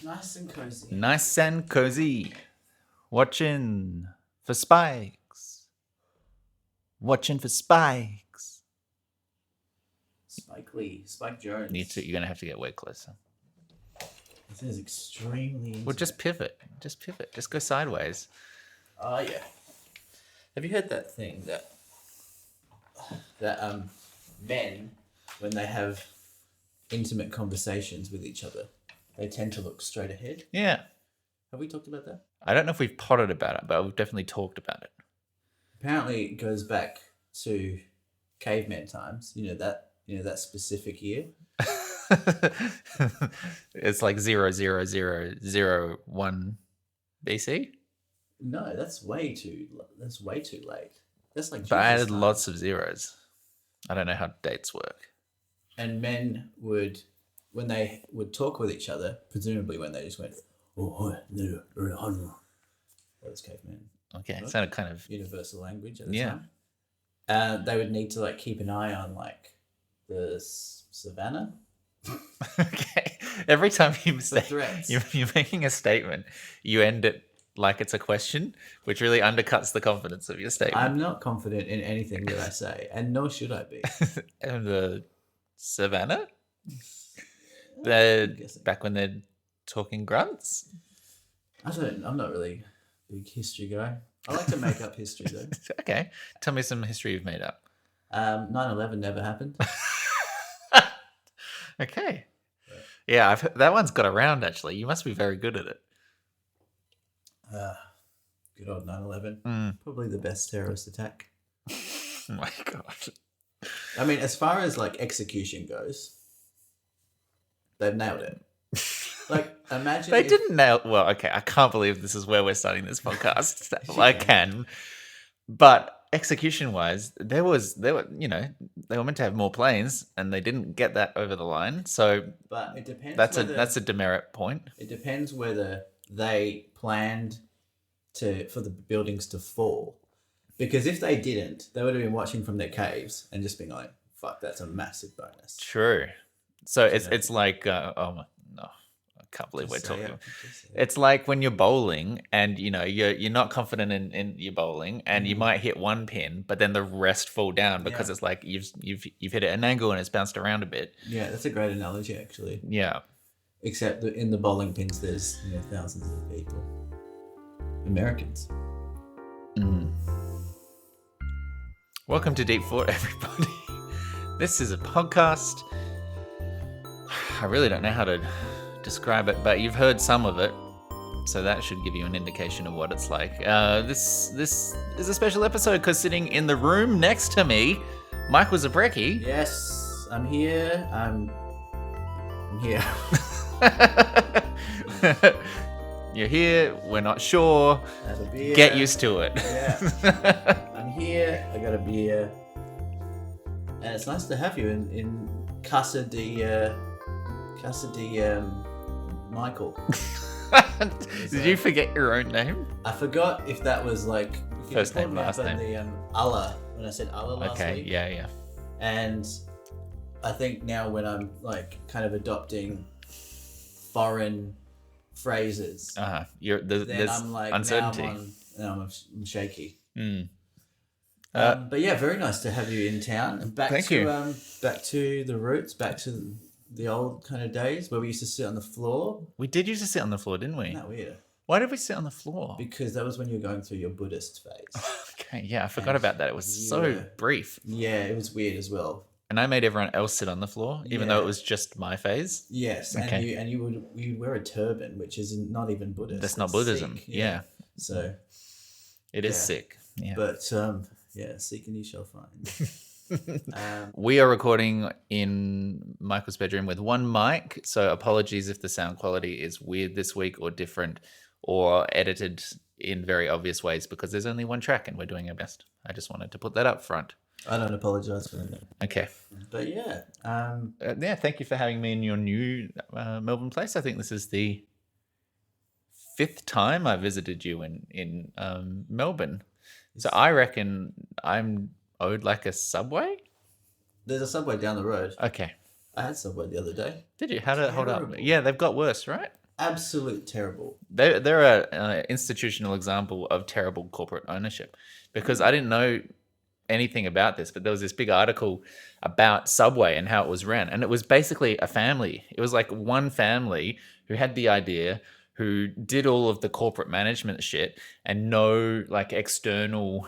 Nice and cozy. Nice and cozy. Watching for spikes. Watching for spikes. Spike Lee, Spike Jones. You're going to have to get way closer. This is extremely intimate. Well, just pivot. Just go sideways. Oh, yeah. Have you heard that thing that men, when they have intimate conversations with each other, they tend to look straight ahead? Yeah. Have we talked about that? I don't know if we've potted about it, but we've definitely talked about it. Apparently, it goes back to caveman times. You know that specific year. It's like 00001 BC. No, that's way too late. That's like. But I Jesus added time. lots of zeros. I don't know how dates work. And men would, when they would talk with each other, presumably when they just went, "Oh, no, that was caveman." Okay, it sounded kind of universal language at the time. They would need to like keep an eye on like the savannah. Okay. Every time you say threats. you're making a statement, you end it like it's a question, which really undercuts the confidence of your statement. I'm not confident in anything that I say, and nor should I be. And the savannah? Back when they're talking grunts? I'm not really a big history guy. I like to make up history though. Okay. Tell me some history you've made up. 9/11 never happened. Okay. Yeah, that one's got around actually. You must be very good at it. Good old 9/11. Probably the best terrorist attack. Oh my God. I mean, as far as like execution goes, they've nailed it. Like, imagine they didn't nail. Well, okay, I can't believe this is where we're starting this podcast. I can, but execution-wise, they were meant to have more planes, and they didn't get that over the line. So, but it depends. That's a demerit point. It depends whether they planned for the buildings to fall, because if they didn't, they would have been watching from their caves and just being like, "Fuck, that's a massive bonus." True. So it's like no. I can't believe we're talking. It's like when you're bowling and you're not confident in your bowling and you might hit one pin, but then the rest fall down because it's like you've hit it at an angle and it's bounced around a bit. Yeah, that's a great analogy actually. Yeah. Except that in the bowling pins, there's thousands of people, Americans. Welcome to Deep Thought, everybody. This is a podcast. I really don't know how to describe it, but you've heard some of it, so that should give you an indication of what it's like. This is a special episode because sitting in the room next to me, Michael Zabrecki. Yes, I'm here. I'm here. You're here. We're not sure. I have a beer. Get used to it. Yeah. I'm here. I got a beer, and it's nice to have you in Casa de Michael. Did you forget your own name? I forgot if that was like first name, last name. The Allah, when I said Allah last week. Okay, yeah. And I think now when I'm like kind of adopting foreign phrases, there's I'm like uncertainty. Now I'm shaky. But yeah, very nice to have you in town. And back thank to you. Back to the roots, back to the old kind of days where we used to sit on the floor. We did used to sit on the floor, didn't we? Isn't that weird? Why did we sit on the floor? Because that was when you were going through your Buddhist phase. Okay, yeah, I forgot about that. It was so brief. Yeah, it was weird as well. And I made everyone else sit on the floor, even though it was just my phase. Yes, okay. and you would wear a turban, which is not even Buddhist. That's not Buddhism. Sikh, yeah. So it is sick. Yeah. But seek and you shall find. We are recording in Michael's bedroom with one mic, so apologies if the sound quality is weird this week or different or edited in very obvious ways because there's only one track and we're doing our best. I just wanted to put that up front. I don't apologize for that. Okay. But yeah. Thank you for having me in your new Melbourne place. I think this is the 5th time I visited you in Melbourne. So I reckon I'm owed like a Subway? There's a Subway down the road. Okay. I had Subway the other day. Did you? How did it hold up? Yeah, they've got worse, right? absolute terrible. They're an institutional example of terrible corporate ownership, because I didn't know anything about this, but there was this big article about Subway and how it was ran, and it was basically a family. It was like one family who had the idea, who did all of the corporate management shit, and no like external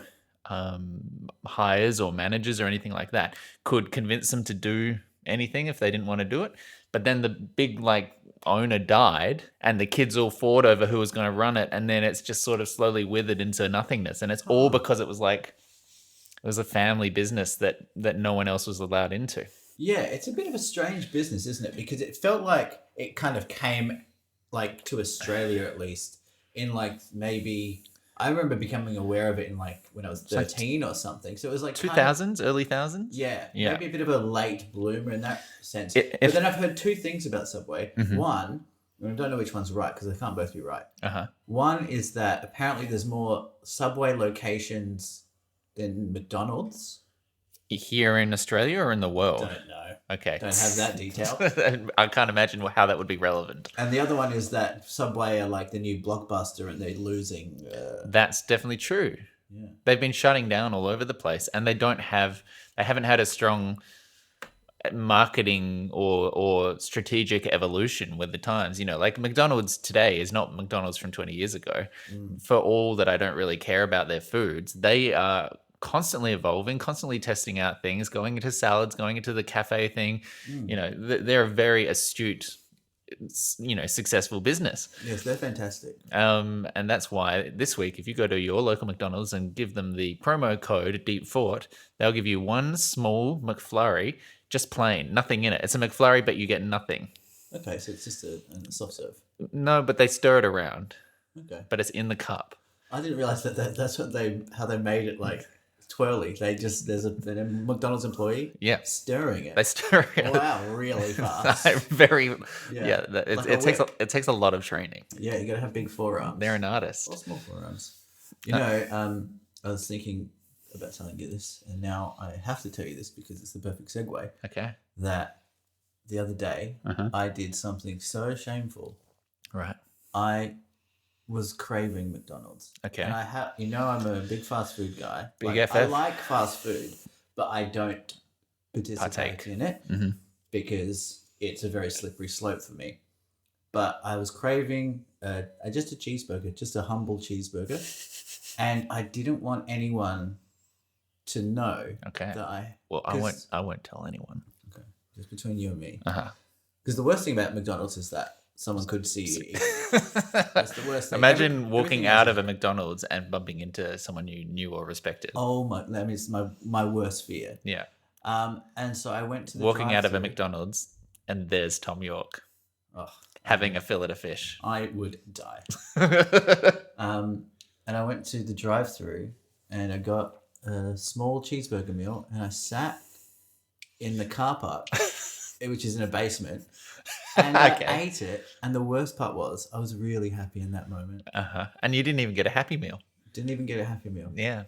hires or managers or anything like that could convince them to do anything if they didn't want to do it. But then the big like owner died, and the kids all fought over who was going to run it, and then it's just sort of slowly withered into nothingness, and it's all because it was like, it was a family business that no one else was allowed into. Yeah, it's a bit of a strange business, isn't it? Because it felt like it kind of came like to Australia, at least, in like maybe, I remember becoming aware of it in like when I was 13 or something. So it was like 2000s, early thousands. Yeah, Yeah. maybe a bit of a late bloomer in that sense. But But then I've heard two things about Subway. One, and I don't know which one's right because they can't both be right. One is that apparently there's more Subway locations than McDonald's. Here in Australia or in the world? Don't know. Okay. Don't have that detail. I can't imagine how that would be relevant. And the other one is that Subway are like the new Blockbuster and they're losing. That's definitely true. Yeah. They've been shutting down all over the place, and they haven't had a strong marketing or strategic evolution with the times. You know, like McDonald's today is not McDonald's from 20 years ago. For all that I don't really care about their foods, they are constantly evolving, constantly testing out things, going into salads, going into the cafe thing. You know, they're a very astute, you know, successful business. Yes, they're fantastic. And that's why this week, if you go to your local McDonald's and give them the promo code Deep Fort, they'll give you one small McFlurry, just plain, nothing in it. It's a McFlurry, but you get nothing. Okay, so it's just a soft serve. No, but they stir it around. Okay. But it's in the cup. I didn't realize that's how they made it like twirly. There's a McDonald's employee stirring it. They stir it. Wow, really fast. It takes a lot of training. Yeah, you gotta have big forearms. They're an artist. Or small forearms. You know, I was thinking about telling you this, and now I have to tell you this because it's the perfect segue. Okay. That the other day I did something so shameful. Right. I was craving McDonald's. Okay. And I'm a big fast food guy. Big FF. I like fast food, but I don't participate in it because it's a very slippery slope for me. But I was craving just a cheeseburger, just a humble cheeseburger, and I didn't want anyone to know that I. Well, I won't tell anyone. Okay, just between you and me. Because the worst thing about McDonald's is that someone could see you eat. That's the worst thing. Imagine walking out of a McDonald's and bumping into someone you knew or respected. Oh my! That is my worst fear. Yeah. And so I went to the walking out of a McDonald's and there's Tom York having a fillet of fish. I would die. And I went to the drive-through and I got a small cheeseburger meal and I sat in the car park, which is in a basement. And I ate it, and the worst part was I was really happy in that moment. And you didn't even get a Happy Meal. Didn't even get a Happy Meal. Yeah.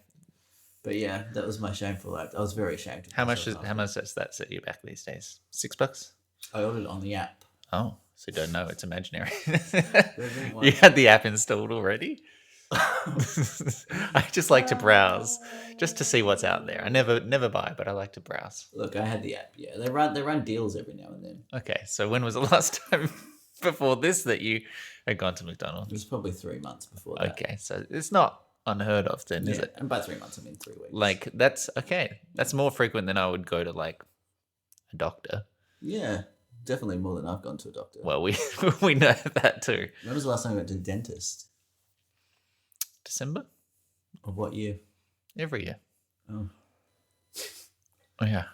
But yeah, that was my shameful act. I was very ashamed. How much does that set you back these days? $6? I ordered it on the app. Oh, so you don't know it's imaginary. You You had the app installed already? I just like to browse just to see what's out there. I never buy, but I like to browse. Look, I had the app. Yeah, they run deals every now and then. Okay, so when was the last time before this that you had gone to McDonald's? It was probably 3 months before that. Okay, so it's not unheard of then, is it? And by 3 months, I mean 3 weeks. Like that's okay. That's more frequent than I would go to like a doctor. Yeah, definitely more than I've gone to a doctor. Well, we know that too. When was the last time I went to the dentist? December? Of what year? Every year. Oh. Oh yeah.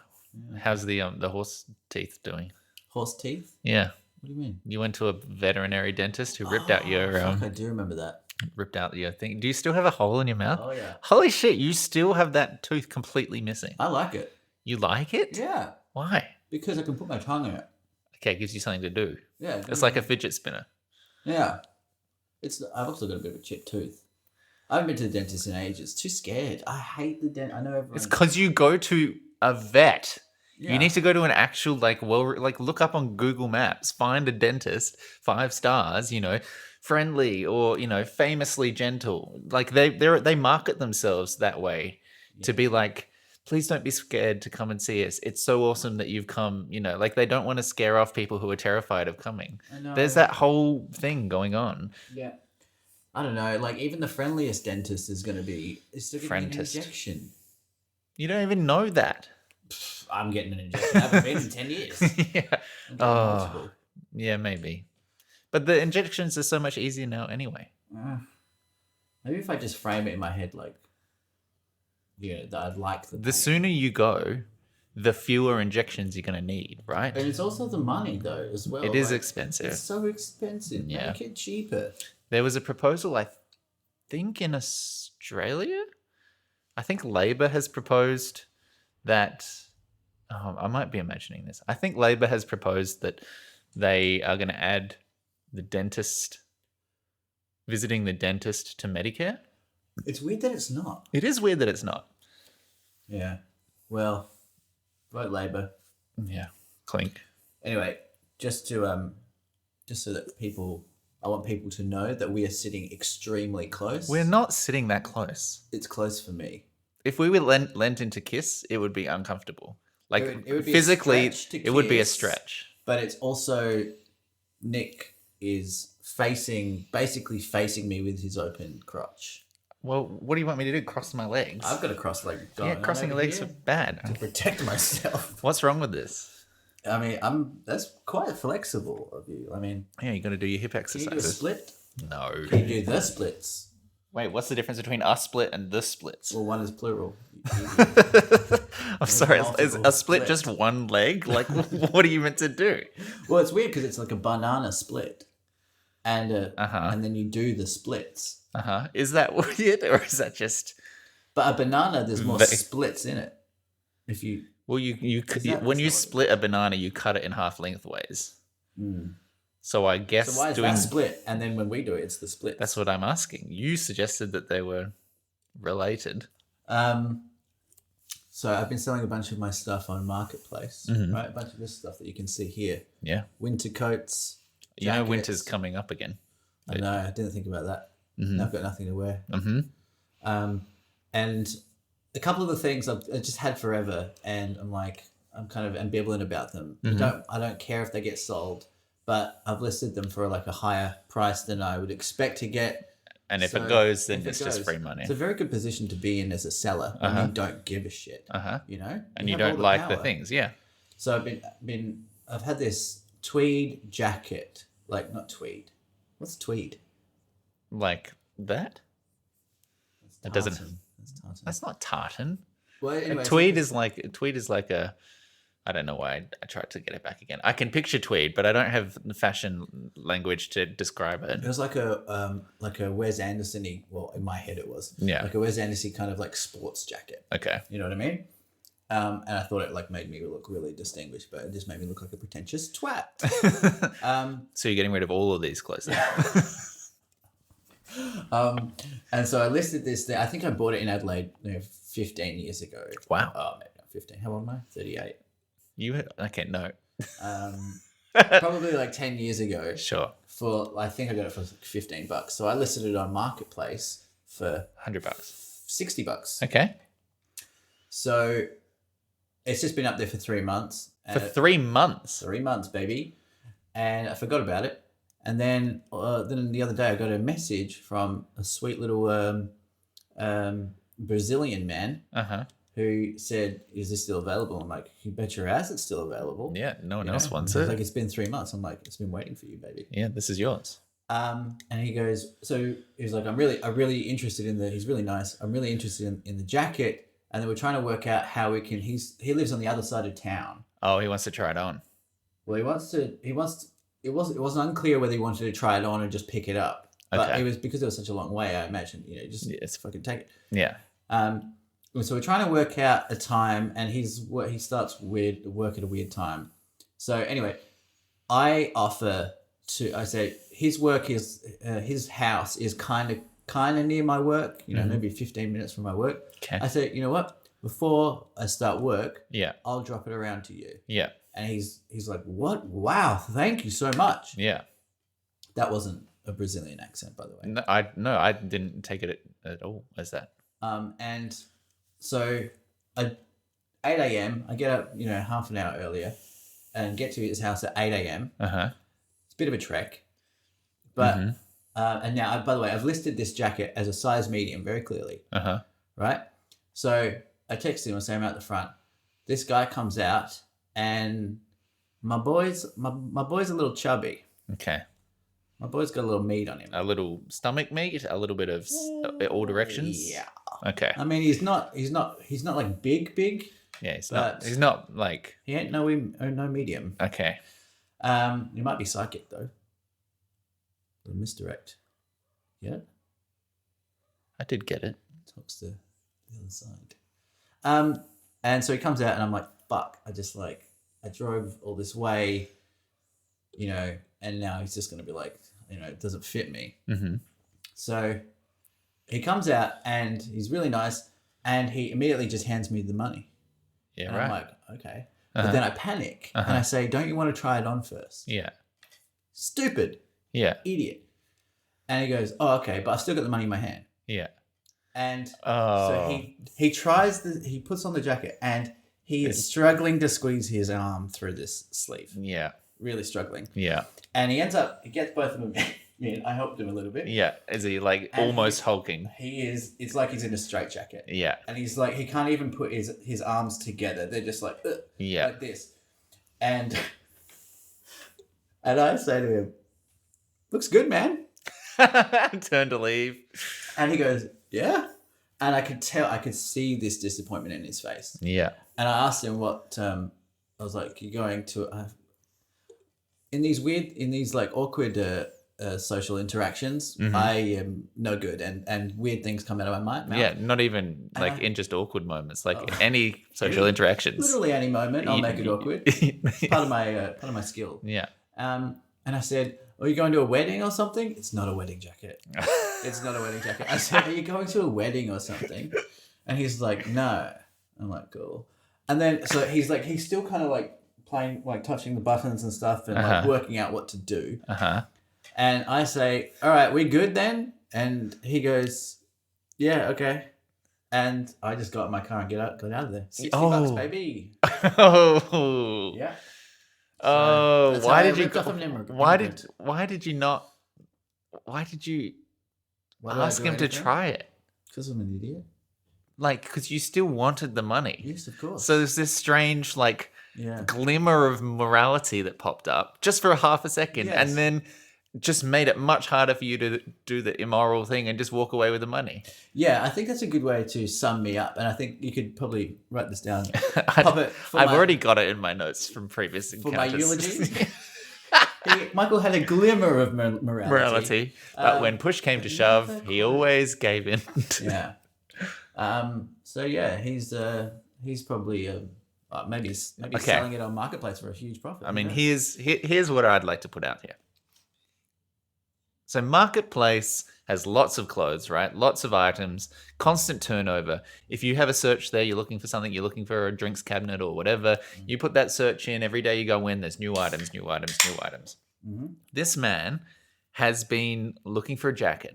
How's the horse teeth doing? Horse teeth? Yeah. What do you mean? You went to a veterinary dentist who ripped out your Fuck, I do remember that. ripped out your thing. Do you still have a hole in your mouth? Oh yeah. Holy shit, you still have that tooth completely missing. I like it. You like it? Yeah. Why? Because I can put my tongue in it. Okay, it gives you something to do. Yeah. It's like a fidget spinner. Yeah. I've also got a bit of a chipped tooth. I haven't been to the dentist in ages. Too scared. I hate the dentist. I know everyone. It's because you go to a vet. You need to go to an actual look up on Google Maps, find a dentist, 5 stars, friendly or famously gentle. Like they market themselves that way to be like, please don't be scared to come and see us. It's so awesome that you've come. Like they don't want to scare off people who are terrified of coming. I know. There's that whole thing going on. Yeah. I don't know. Like even the friendliest dentist is going to be still getting an Friendtist. injection. You don't even know that. I'm getting an injection. I haven't been in 10 years. Yeah. Oh, yeah, maybe. But the injections are so much easier now anyway. Maybe if I just frame it in my head like, that I'd like the The sooner you go, the fewer injections you're going to need, right? And it's also the money, though, as well. It is expensive. It's so expensive. Yeah. Make it cheaper. There was a proposal, I think, in Australia. I think Labor has proposed that... I might be imagining this. I think Labor has proposed that they are going to add visiting the dentist to Medicare. It's weird that it's not. It is weird that it's not. Yeah. Well, vote Labor. Yeah. Clink. Anyway, just so that I want people to know that we are sitting extremely close. We're not sitting that close. It's close for me. If we were leant into kiss, it would be uncomfortable. Like it would be physically, it would be a stretch. But it's also Nick is basically facing me with his open crotch. Well, what do you want me to do? Cross my legs? I've got a cross leg going on crossing your over legs here are bad. to protect myself. What's wrong with this? I mean, that's quite flexible of you. I mean, Yeah, you got to do your hip can you do a exercises. split? No. Can you do the splits? Wait, what's the difference between a split and the splits? Well, one is plural. I'm sorry, is multiple a split splits. just one leg? Like, what are you meant to do? Well, it's weird because it's like a banana split, and Uh-huh. and then you do the splits. Is that weird, or is that just? But a banana, there's more Ve- splits in it. If you Well, when you split a banana, you cut it in half lengthways. So I guess so why is that split? And then when we do it, it's the split. that's what I'm asking. You suggested that they were related. So I've been selling a bunch of my stuff on Marketplace, right? A bunch of this stuff that you can see here. Yeah. Winter coats. You know, jackets. winter's coming up again. I know. I didn't think about that. I've got nothing to wear. And a couple of the things I've just had forever, and I'm kind of ambivalent about them. I don't care if they get sold, but I've listed them for like a higher price than I would expect to get. And if So it goes, then if it it's just goes, free money. It's a very good position to be in as a seller when you don't give a shit. You know, And you have all don't like the power. things, yeah. So I've had this tweed jacket, like not tweed. What's tweed? Like that? It doesn't. That's tartan. That's not tartan. Well, anyway, Tweed is like a. I don't know why I tried to get it back again. I can picture tweed, but I don't have the fashion language to describe it. It was like a Wes Anderson-y, well, in my head it was. Yeah. Like a Wes Anderson kind of like sports jacket. Okay. You know what I mean? And I thought it like made me look really distinguished, but it just made me look like a pretentious twat. So you're getting rid of all of these clothes then? And so I listed this there. I think I bought it in Adelaide 15 years ago. Wow. Oh, maybe not 15. How old am I? 38. Okay, no. Probably like 10 years ago. Sure. I think I got it for $15. So I listed it on Marketplace for $100. $60. Okay. So it's just been up there for 3 months. For 3 months. 3 months, baby. And I forgot about it. And then the other day I got a message from a sweet little Brazilian man who said, "Is this still available?" I'm like, "You bet your ass it's still available." Yeah, no one You else know? wants He's it. like, "It's been 3 months." I'm like, "It's been waiting for you, baby." Yeah, this is yours. And he goes, so he's like, I'm really interested in he's really nice. I'm really interested in the jacket. And then we're trying to work out how we can, he lives on the other side of town. Oh, he wants to try it on. Well, it was unclear whether he wanted to try it on and just pick it up. But Okay. it was because it was such a long way, I imagine, just fucking take it. Yeah. So we're trying to work out a time, and he starts work at a weird time. So anyway, I say his house is kind of near my work, maybe 15 minutes from my work. Okay. I said, you know what? before I start work, Yeah. I'll drop it around to you. Yeah. And he's like, what? Wow, thank you so much. Yeah. That wasn't a Brazilian accent, by the way. No, I didn't take it at all as that. And so at 8 a.m., I get up, half an hour earlier and get to his house at 8 a.m. Uh-huh. It's a bit of a trek. But, and now, by the way, I've listed this jacket as a size medium very clearly. Uh-huh. Right? So I text him and say I'm out the front. This guy comes out and my boy's a little chubby. Okay. My boy's got a little meat on him. A little stomach meat, a little bit of all directions. Yeah. Okay. I mean, he's not like big. Yeah, he's not like. He ain't no medium. Okay. He might be psychic though. The misdirect. Yeah. I did get it. Talks to the other side. And so he comes out and I'm like, fuck. I drove all this way, and now he's just gonna be like, it doesn't fit me. Mm-hmm. So he comes out and he's really nice and he immediately just hands me the money. Yeah, and right. I'm like, okay. But then I panic and I say, don't you want to try it on first? Yeah. Stupid. Yeah. Idiot. And he goes, oh, okay, but I've still got the money in my hand. Yeah. And so he puts on the jacket and he is struggling to squeeze his arm through this sleeve. Yeah. Really struggling. Yeah. And he gets both of them in. I helped him a little bit. Yeah. Is he like almost hulking? It's like he's in a straitjacket. Yeah. And he's like, he can't even put his arms together. They're just like, like this. And I say to him, looks good, man. Turn to leave. And he goes, yeah. And I could see this disappointment in his face. Yeah. And I asked him what, I was like, you're going to, in these like awkward social interactions, I am no good and weird things come out of my mouth. Yeah, not even like in just awkward moments, like any social interactions. Literally any moment, I'll make it awkward. part of my skill. Yeah. And I said, are you going to a wedding or something? It's not a wedding jacket. It's not a wedding jacket. I said, are you going to a wedding or something? And he's like, no. I'm like, cool. And then, so he's still kind of like playing, like touching the buttons and stuff and like working out what to do. And I say, all right, we good then? And he goes, yeah, okay. And I just got in my car and got out of there. $60, baby. Oh. Yeah. Oh, so why did you ask him to try it? Because I'm an idiot. Like, because you still wanted the money. Yes, of course. So there's this strange, like, glimmer of morality that popped up just for a half a second, and then just made it much harder for you to do the immoral thing and just walk away with the money. Yeah, I think that's a good way to sum me up, and I think you could probably write this down. I've already got it in my notes from previous encounters. For my eulogy. Michael had a glimmer of morality. But when push came to shove, he always gave in. Yeah. So yeah, he's probably maybe selling it on Marketplace for a huge profit. I mean, here's what I'd like to put out here. So Marketplace has lots of clothes, right? Lots of items, constant turnover. If you have a search there, you're looking for something, you're looking for a drinks cabinet or whatever, you put that search in, every day you go in, there's new items, new items, new items. Mm-hmm. This man has been looking for a jacket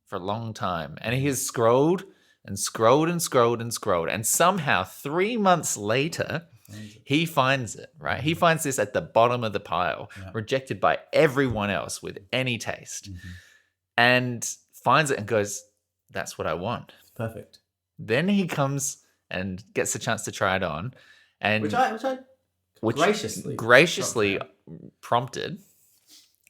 for a long time, and he has scrolled and scrolled and scrolled and scrolled, and somehow 3 months later, he finds it, right? He finds this at the bottom of the pile, rejected by everyone else with any taste, and finds it and goes, that's what I want. Perfect. Then he comes and gets a chance to try it on, and which I graciously prompted.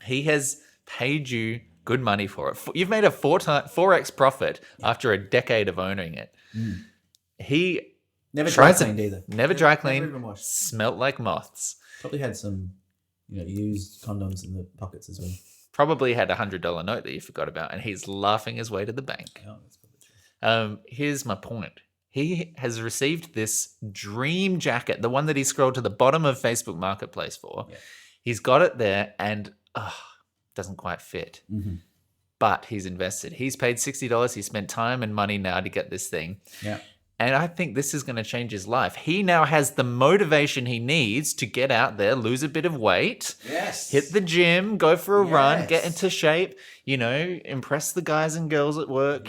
He has paid you good money for it. You've made a 4x profit after a decade of owning it. He never dry cleaned either. Never dry cleaned. Never even washed. Smelt like moths. Probably had some, used condoms in the pockets as well. Probably had a $100 note that you forgot about, and he's laughing his way to the bank. Oh, that's probably true. Here's my point. He has received this dream jacket, the one that he scrolled to the bottom of Facebook Marketplace for. Yeah. He's got it there, and doesn't quite fit. Mm-hmm. But he's invested. He's paid $60. He spent time and money now to get this thing. Yeah. And I think this is going to change his life. He now has the motivation he needs to get out there, lose a bit of weight, Yes. hit the gym, go for a run, get Yes. into shape, impress the guys and girls at work,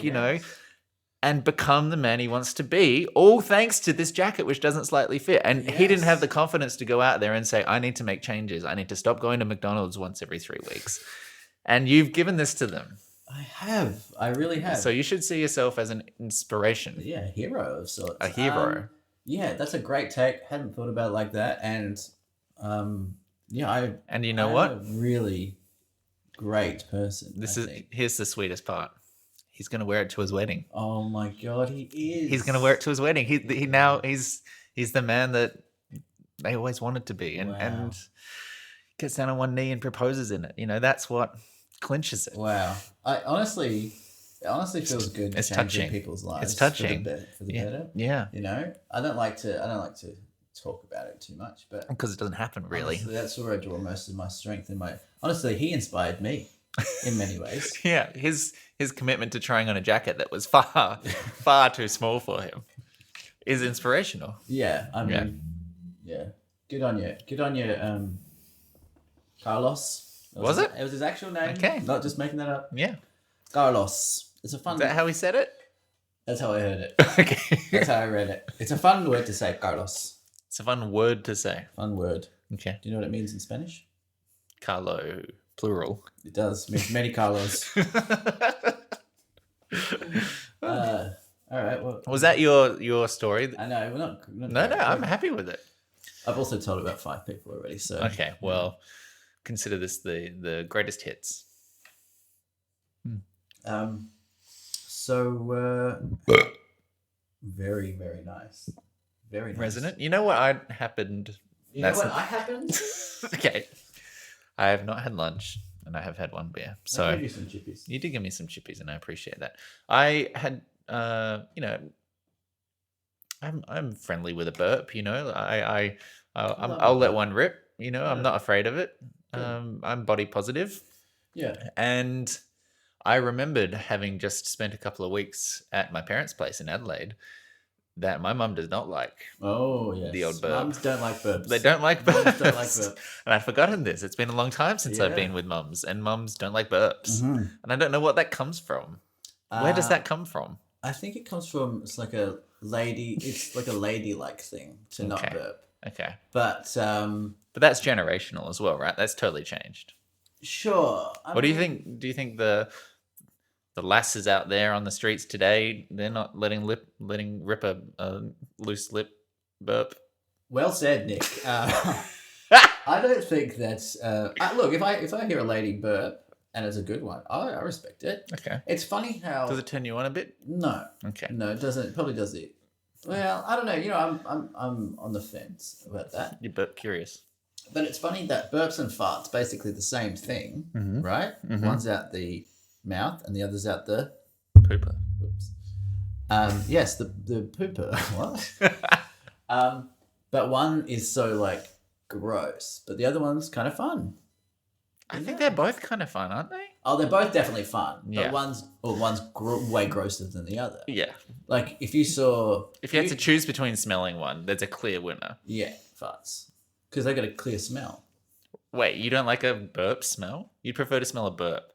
and become the man he wants to be, all thanks to this jacket, which doesn't slightly fit. And he didn't have the confidence to go out there and say, I need to make changes. I need to stop going to McDonald's once every 3 weeks. And you've given this to them. I have. I really have. So you should see yourself as an inspiration. Yeah, hero of sorts. A hero. Yeah, that's a great take. Hadn't thought about it like that. And And you know I'm what? a really great person. Here's the sweetest part. He's going to wear it to his wedding. Oh my god, he is. He's going to wear it to his wedding. He's the man that they always wanted to be, and gets down on one knee and proposes in it. That's what clinches it. Wow. It honestly feels good. It's changing touching. people's lives. It's touching. For the better. Yeah. I don't like to talk about it too much, but Because it doesn't happen really. honestly, that's where I draw most of my strength and honestly, he inspired me in many ways. Yeah, his commitment to trying on a jacket that was far too small for him is inspirational. Yeah, I mean, yeah. Good on you, Carlos. Was it? It was his actual name. Okay. Not just making that up. Yeah. Carlos. It's a fun. Is that how he said it? That's how I heard it. Okay. That's how I read it. It's a fun word to say, Carlos. It's a fun word to say. Fun word. Okay. Do you know what it means in Spanish? Carlo, plural. It does. It means many Carlos. All right. Well, Was that your story? I know we're not No, I'm happy with it. I've also told about 5 people already. So Okay, well, consider this the greatest hits. So very, very nice. Very nice. Resonant. You know what happened? You know what I happened? Okay. I have not had lunch, and I have had one beer. So I gave you some chippies. you did give me some chippies, and I appreciate that. I had, I'm friendly with a burp. I'll let one rip. I'm not afraid of it. I'm body positive, Yeah. and I remembered having just spent a couple of weeks at my parents' place in Adelaide. That my mum does not like. Oh, yes. The old burp. Mums don't like burps. They don't like burps. Mums don't like burps. And I've forgotten this. It's been a long time since I've Yeah. been with mums, and mums don't like burps. Mhm. And I don't know what that comes from. Where does that come from? I think it comes from it's like a ladylike thing to not Okay. burp. Okay. But But that's generational as well, right? That's totally changed. sure. What do you think? Do you think the lasses out there on the streets today, they're not letting rip a loose lip burp? Well said, Nick. I don't think that's. Look, if I hear a lady burp and it's a good one, I respect it. Okay. It's funny how. Does it turn you on a bit? No, Okay. no, it doesn't. It probably does it. Well, I don't know. I'm on the fence about that. You're burp curious. But it's funny that burps and farts basically the same thing, Mhm. right? Mhm. One's out the mouth and the other's out the. Pooper. Oops. Yes, the pooper. What? But one is so like gross, but the other one's kind of fun. I think they're both kind of fun, aren't they? Oh, they're both definitely fun. Yeah. But one's way grosser than the other. Yeah. Like if you saw. If you had to choose between smelling one, there's a clear winner. Yeah, farts. Because they got a clear smell. Wait, you don't like a burp smell? You'd prefer to smell a burp?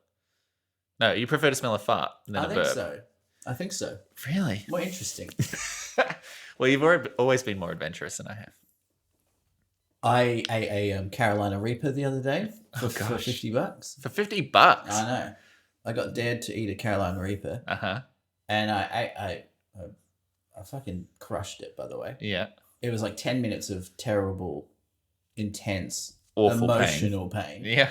No, you prefer to smell a fart than a burp. I think so. Really? More interesting. Well, you've always been more adventurous than I have. I ate a Carolina Reaper the other day for gosh. $50. For $50? I know. I got dared to eat a Carolina Reaper, Uh-huh. and I fucking crushed it. By the way, Yeah. it was like 10 minutes of terrible, intense, Awful emotional pain. Yeah.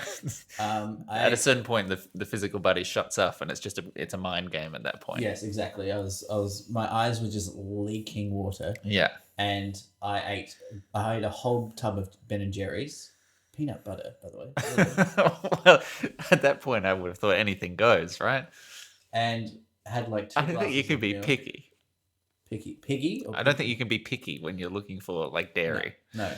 I At a certain point, the physical body shuts off, and it's a mind game at that point. Yes, exactly. I was my eyes were just leaking water, Yeah. and I ate a whole tub of Ben and Jerry's peanut butter. By the way, Well, at that point, I would have thought anything goes, right? and had like 2 I don't think you glasses can of be milk. picky. Piggy. Or I don't think you can be picky when you're looking for like dairy. No.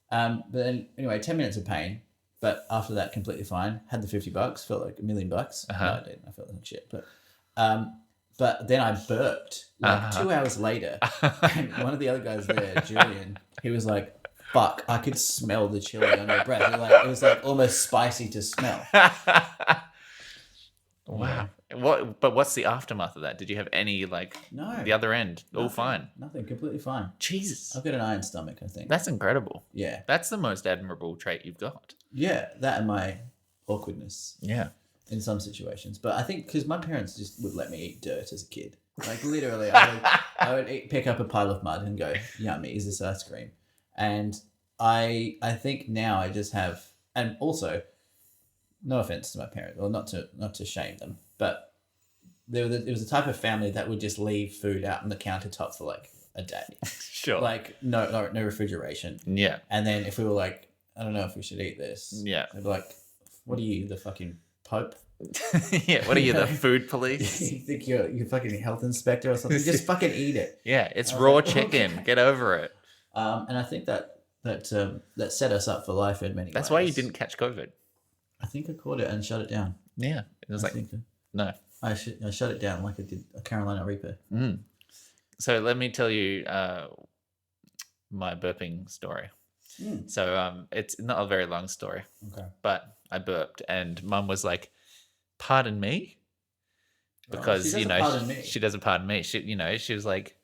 But then anyway, 10 minutes of pain, but after that, completely fine. Had the $50, felt like $1 million. Uh-huh. No, I didn't. I felt like shit. But But then I burped like 2 hours later. And one of the other guys there, Julian, he was like, fuck, I could smell the chili on your breath. It was like almost spicy to smell. Wow. But what's the aftermath of that? Did you have any No. the other end? Nothing, all fine. Nothing, completely fine. Jesus. I've got an iron stomach, I think. That's incredible. Yeah. That's the most admirable trait you've got. Yeah, that and my awkwardness. Yeah. In some situations. But I think because my parents just would let me eat dirt as a kid. Like literally, I would pick up a pile of mud and go, yummy, is this ice cream? And I think now I just have, and also, no offense to my parents, or not to shame them, but it was a type of family that would just leave food out on the countertop for like a day. Sure. Like no refrigeration. Yeah. And then if we were like, I don't know if we should eat this. Yeah. They'd be like, what are you, the fucking Pope? Yeah, what are you, the food police? You think you're fucking health inspector or something? Just fucking eat it. Yeah, it's raw chicken. Okay. Get over it. And I think that set us up for life in many ways. That's why you didn't catch COVID. I think I caught it and shut it down. Yeah, it was no. I shut it down like I did a Carolina Reaper. Mm. So let me tell you my burping story. Mm. So it's not a very long story. Okay. But I burped and Mum was like, "Pardon me," because she doesn't pardon me. She was like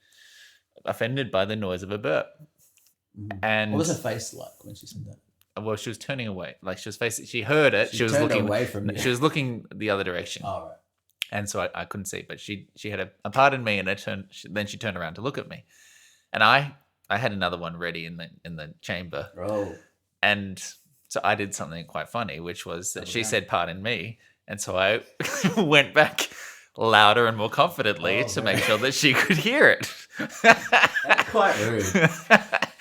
offended by the noise of a burp. Mm-hmm. And what was her face like when she said that? Well, she was turning away. Like she was facing. She heard it. She was looking away from you. She was looking the other direction. Oh, right. And so I couldn't see. But she had a pardon me, and then she turned around to look at me, and I had another one ready in the chamber. Oh. And so I did something quite funny, which was that she said pardon me. And so I went back louder and more confidently to make sure that she could hear it. That's quite rude.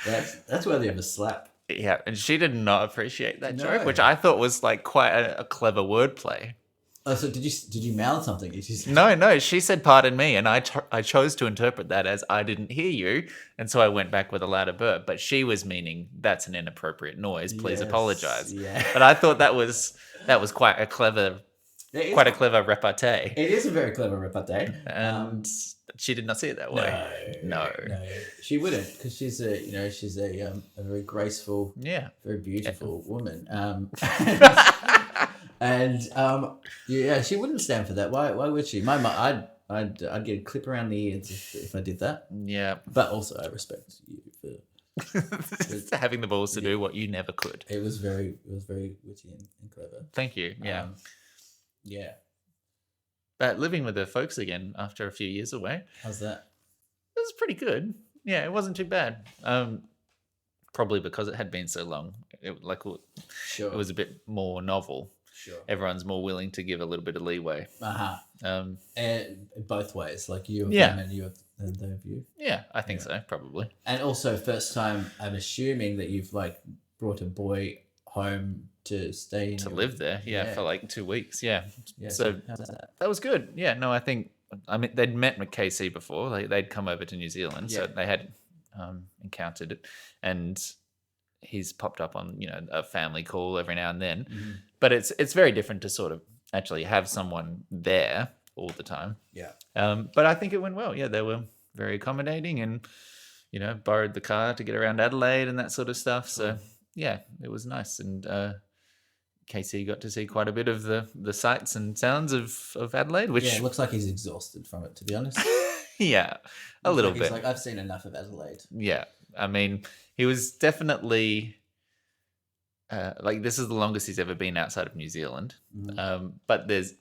That's worthy of a slap. Yeah, and she did not appreciate that joke, which I thought was like quite a clever wordplay. Oh, so did you mouth something? No, she said pardon me, and I chose to interpret that as I didn't hear you, and so I went back with a louder burp. But she was meaning that's an inappropriate noise. Please apologize. Yeah. But I thought that was quite a clever. Quite a clever repartee. It is a very clever repartee. And she did not see it that way. No. She wouldn't, because she's a very graceful, very beautiful woman. She wouldn't stand for that. Why would she? My mum, I'd get a clip around the ears if I did that. Yeah. But also I respect you for having the balls to do what you never could. It was very witty and clever. Thank you. Yeah. Yeah. But living with the folks again after a few years away. How's that? It was pretty good. Yeah, it wasn't too bad. Probably because it had been so long. It was a bit more novel. Sure. Everyone's more willing to give a little bit of leeway. And both ways, like you have them and you have they have you. Yeah, I think so, probably. And also, first time, I'm assuming that you've brought a boy home to stay live there, for like 2 weeks, yeah. So how's that? That was good. Yeah, no, I mean they'd met McCasey before. They'd come over to New Zealand, so they had encountered it, and he's popped up on a family call every now and then. Mm-hmm. But it's very different to sort of actually have someone there all the time. Yeah. But I think it went well. Yeah, they were very accommodating, and borrowed the car to get around Adelaide and that sort of stuff. So yeah, it was nice, and Casey got to see quite a bit of the sights and sounds of Adelaide, which it looks like he's exhausted from it, to be honest. Yeah, a little bit. He's like, I've seen enough of Adelaide. Yeah, I mean, he was definitely this is the longest he's ever been outside of New Zealand. Mm-hmm. But there's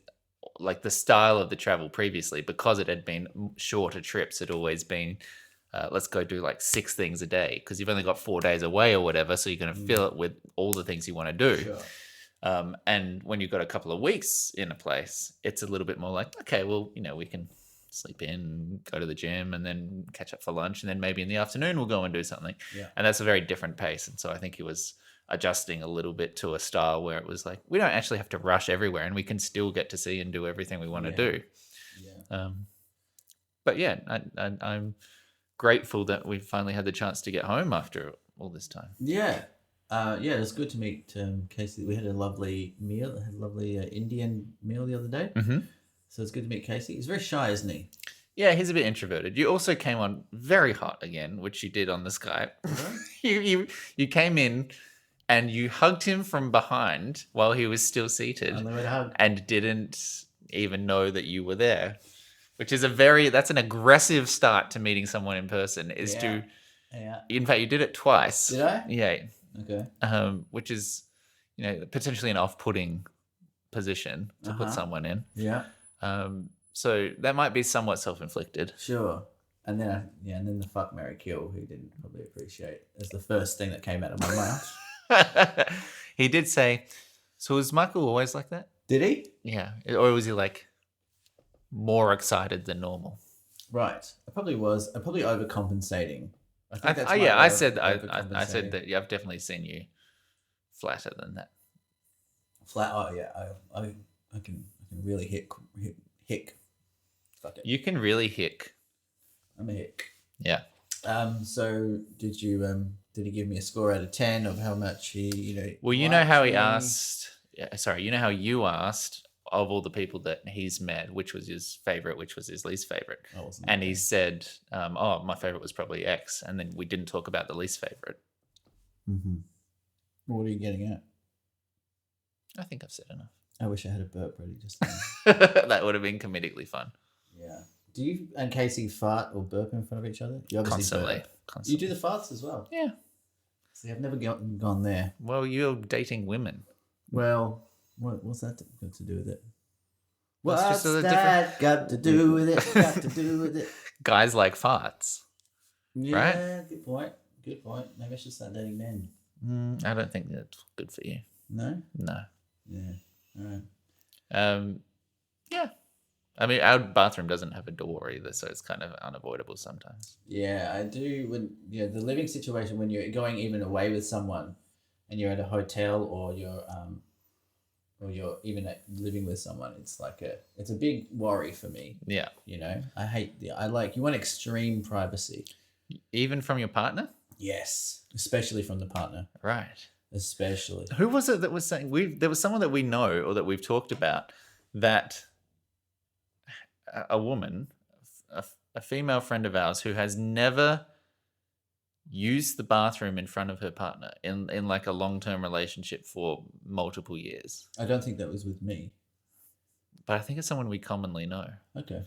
the style of the travel previously, because it had been shorter trips, had always been let's go do 6 things a day, because you've only got 4 days away or whatever, so you're going to fill it with all the things you want to do. Sure. And when you've got a couple of weeks in a place, it's a little bit more like, okay, well, we can sleep in, go to the gym, and then catch up for lunch, and then maybe in the afternoon we'll go and do something. Yeah. And that's a very different pace. And so I think he was adjusting a little bit to a style where it was like, we don't actually have to rush everywhere, and we can still get to see and do everything we want to do. Yeah. But yeah, I'm grateful that we finally had the chance to get home after all this time. Yeah. It was good to meet Casey. We had a lovely meal. I had a lovely Indian meal the other day. Mm-hmm. So it's good to meet Casey. He's very shy, isn't he? Yeah, he's a bit introverted. You also came on very hot again, which you did on the Skype. you came in and you hugged him from behind while he was still seated Unlimited hug. and didn't even know that you were there, which is that's an aggressive start to meeting someone in person. In fact, you did it twice. Did I? Yeah. Okay. Which is, potentially an off-putting position to put someone in. Yeah. So that might be somewhat self-inflicted. Sure. And then, the fuck, marry, kill, he didn't probably appreciate as the first thing that came out of my mouth. He did say, so was Michael always like that? Did he? Yeah. Or was he like more excited than normal? Right. I probably was. I'm probably overcompensating. I said that. Yeah, I've definitely seen you flatter than that. Oh yeah, I can really hick. Fuck it. You can really hick. I'm a hick. Yeah. So did he give me a score out of 10 of how much he Well, you know how he asked. Yeah, sorry. You know how you asked of all the people that he's met, which was his favorite, which was his least favorite, and he said, my favorite was probably X, and then we didn't talk about the least favorite. Mm-hmm. What are you getting at? I think I've said enough. I wish I had a burp ready just then. That would have been comedically fun. Yeah. Do you and Casey fart or burp in front of each other? You obviously Constantly. You do the farts as well? Yeah. See, I've never gone there. Well, you're dating women. Well, what's that got to do with it? What's What's that got to do with it? Got to do with it? Guys like farts. Yeah, right? Good point. Maybe I should start dating men. I don't think that's good for you. No? No. Yeah. All right. Yeah. I mean, our bathroom doesn't have a door either, so it's kind of unavoidable sometimes. Yeah, I do. The living situation when you're going even away with someone, and you're at a hotel or you're even living with someone, it's a big worry for me. Yeah. I hate you want extreme privacy. Even from your partner? Yes, especially from the partner. Right. Especially. Who was it that was saying there was someone that we know or that we've talked about that a woman, a female friend of ours who has never used the bathroom in front of her partner in like a long-term relationship for multiple years. I don't think that was with me. But I think it's someone we commonly know. Okay.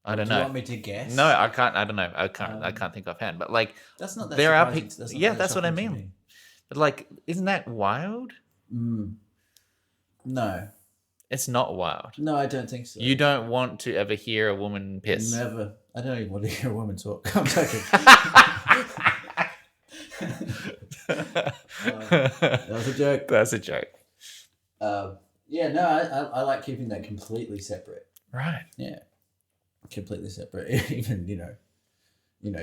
I don't know. Do you want me to guess? No, I can't. I don't know. I can't think offhand. But like, that's not that. There are people. that's what I mean. But like, isn't that wild? No. It's not wild. No, I don't think so. You don't want to ever hear a woman piss. Never. I don't even want to hear a woman talk. I'm joking. That was a joke. That's a joke. Yeah, no, I like keeping that completely separate. Right. Yeah. Completely separate. Even,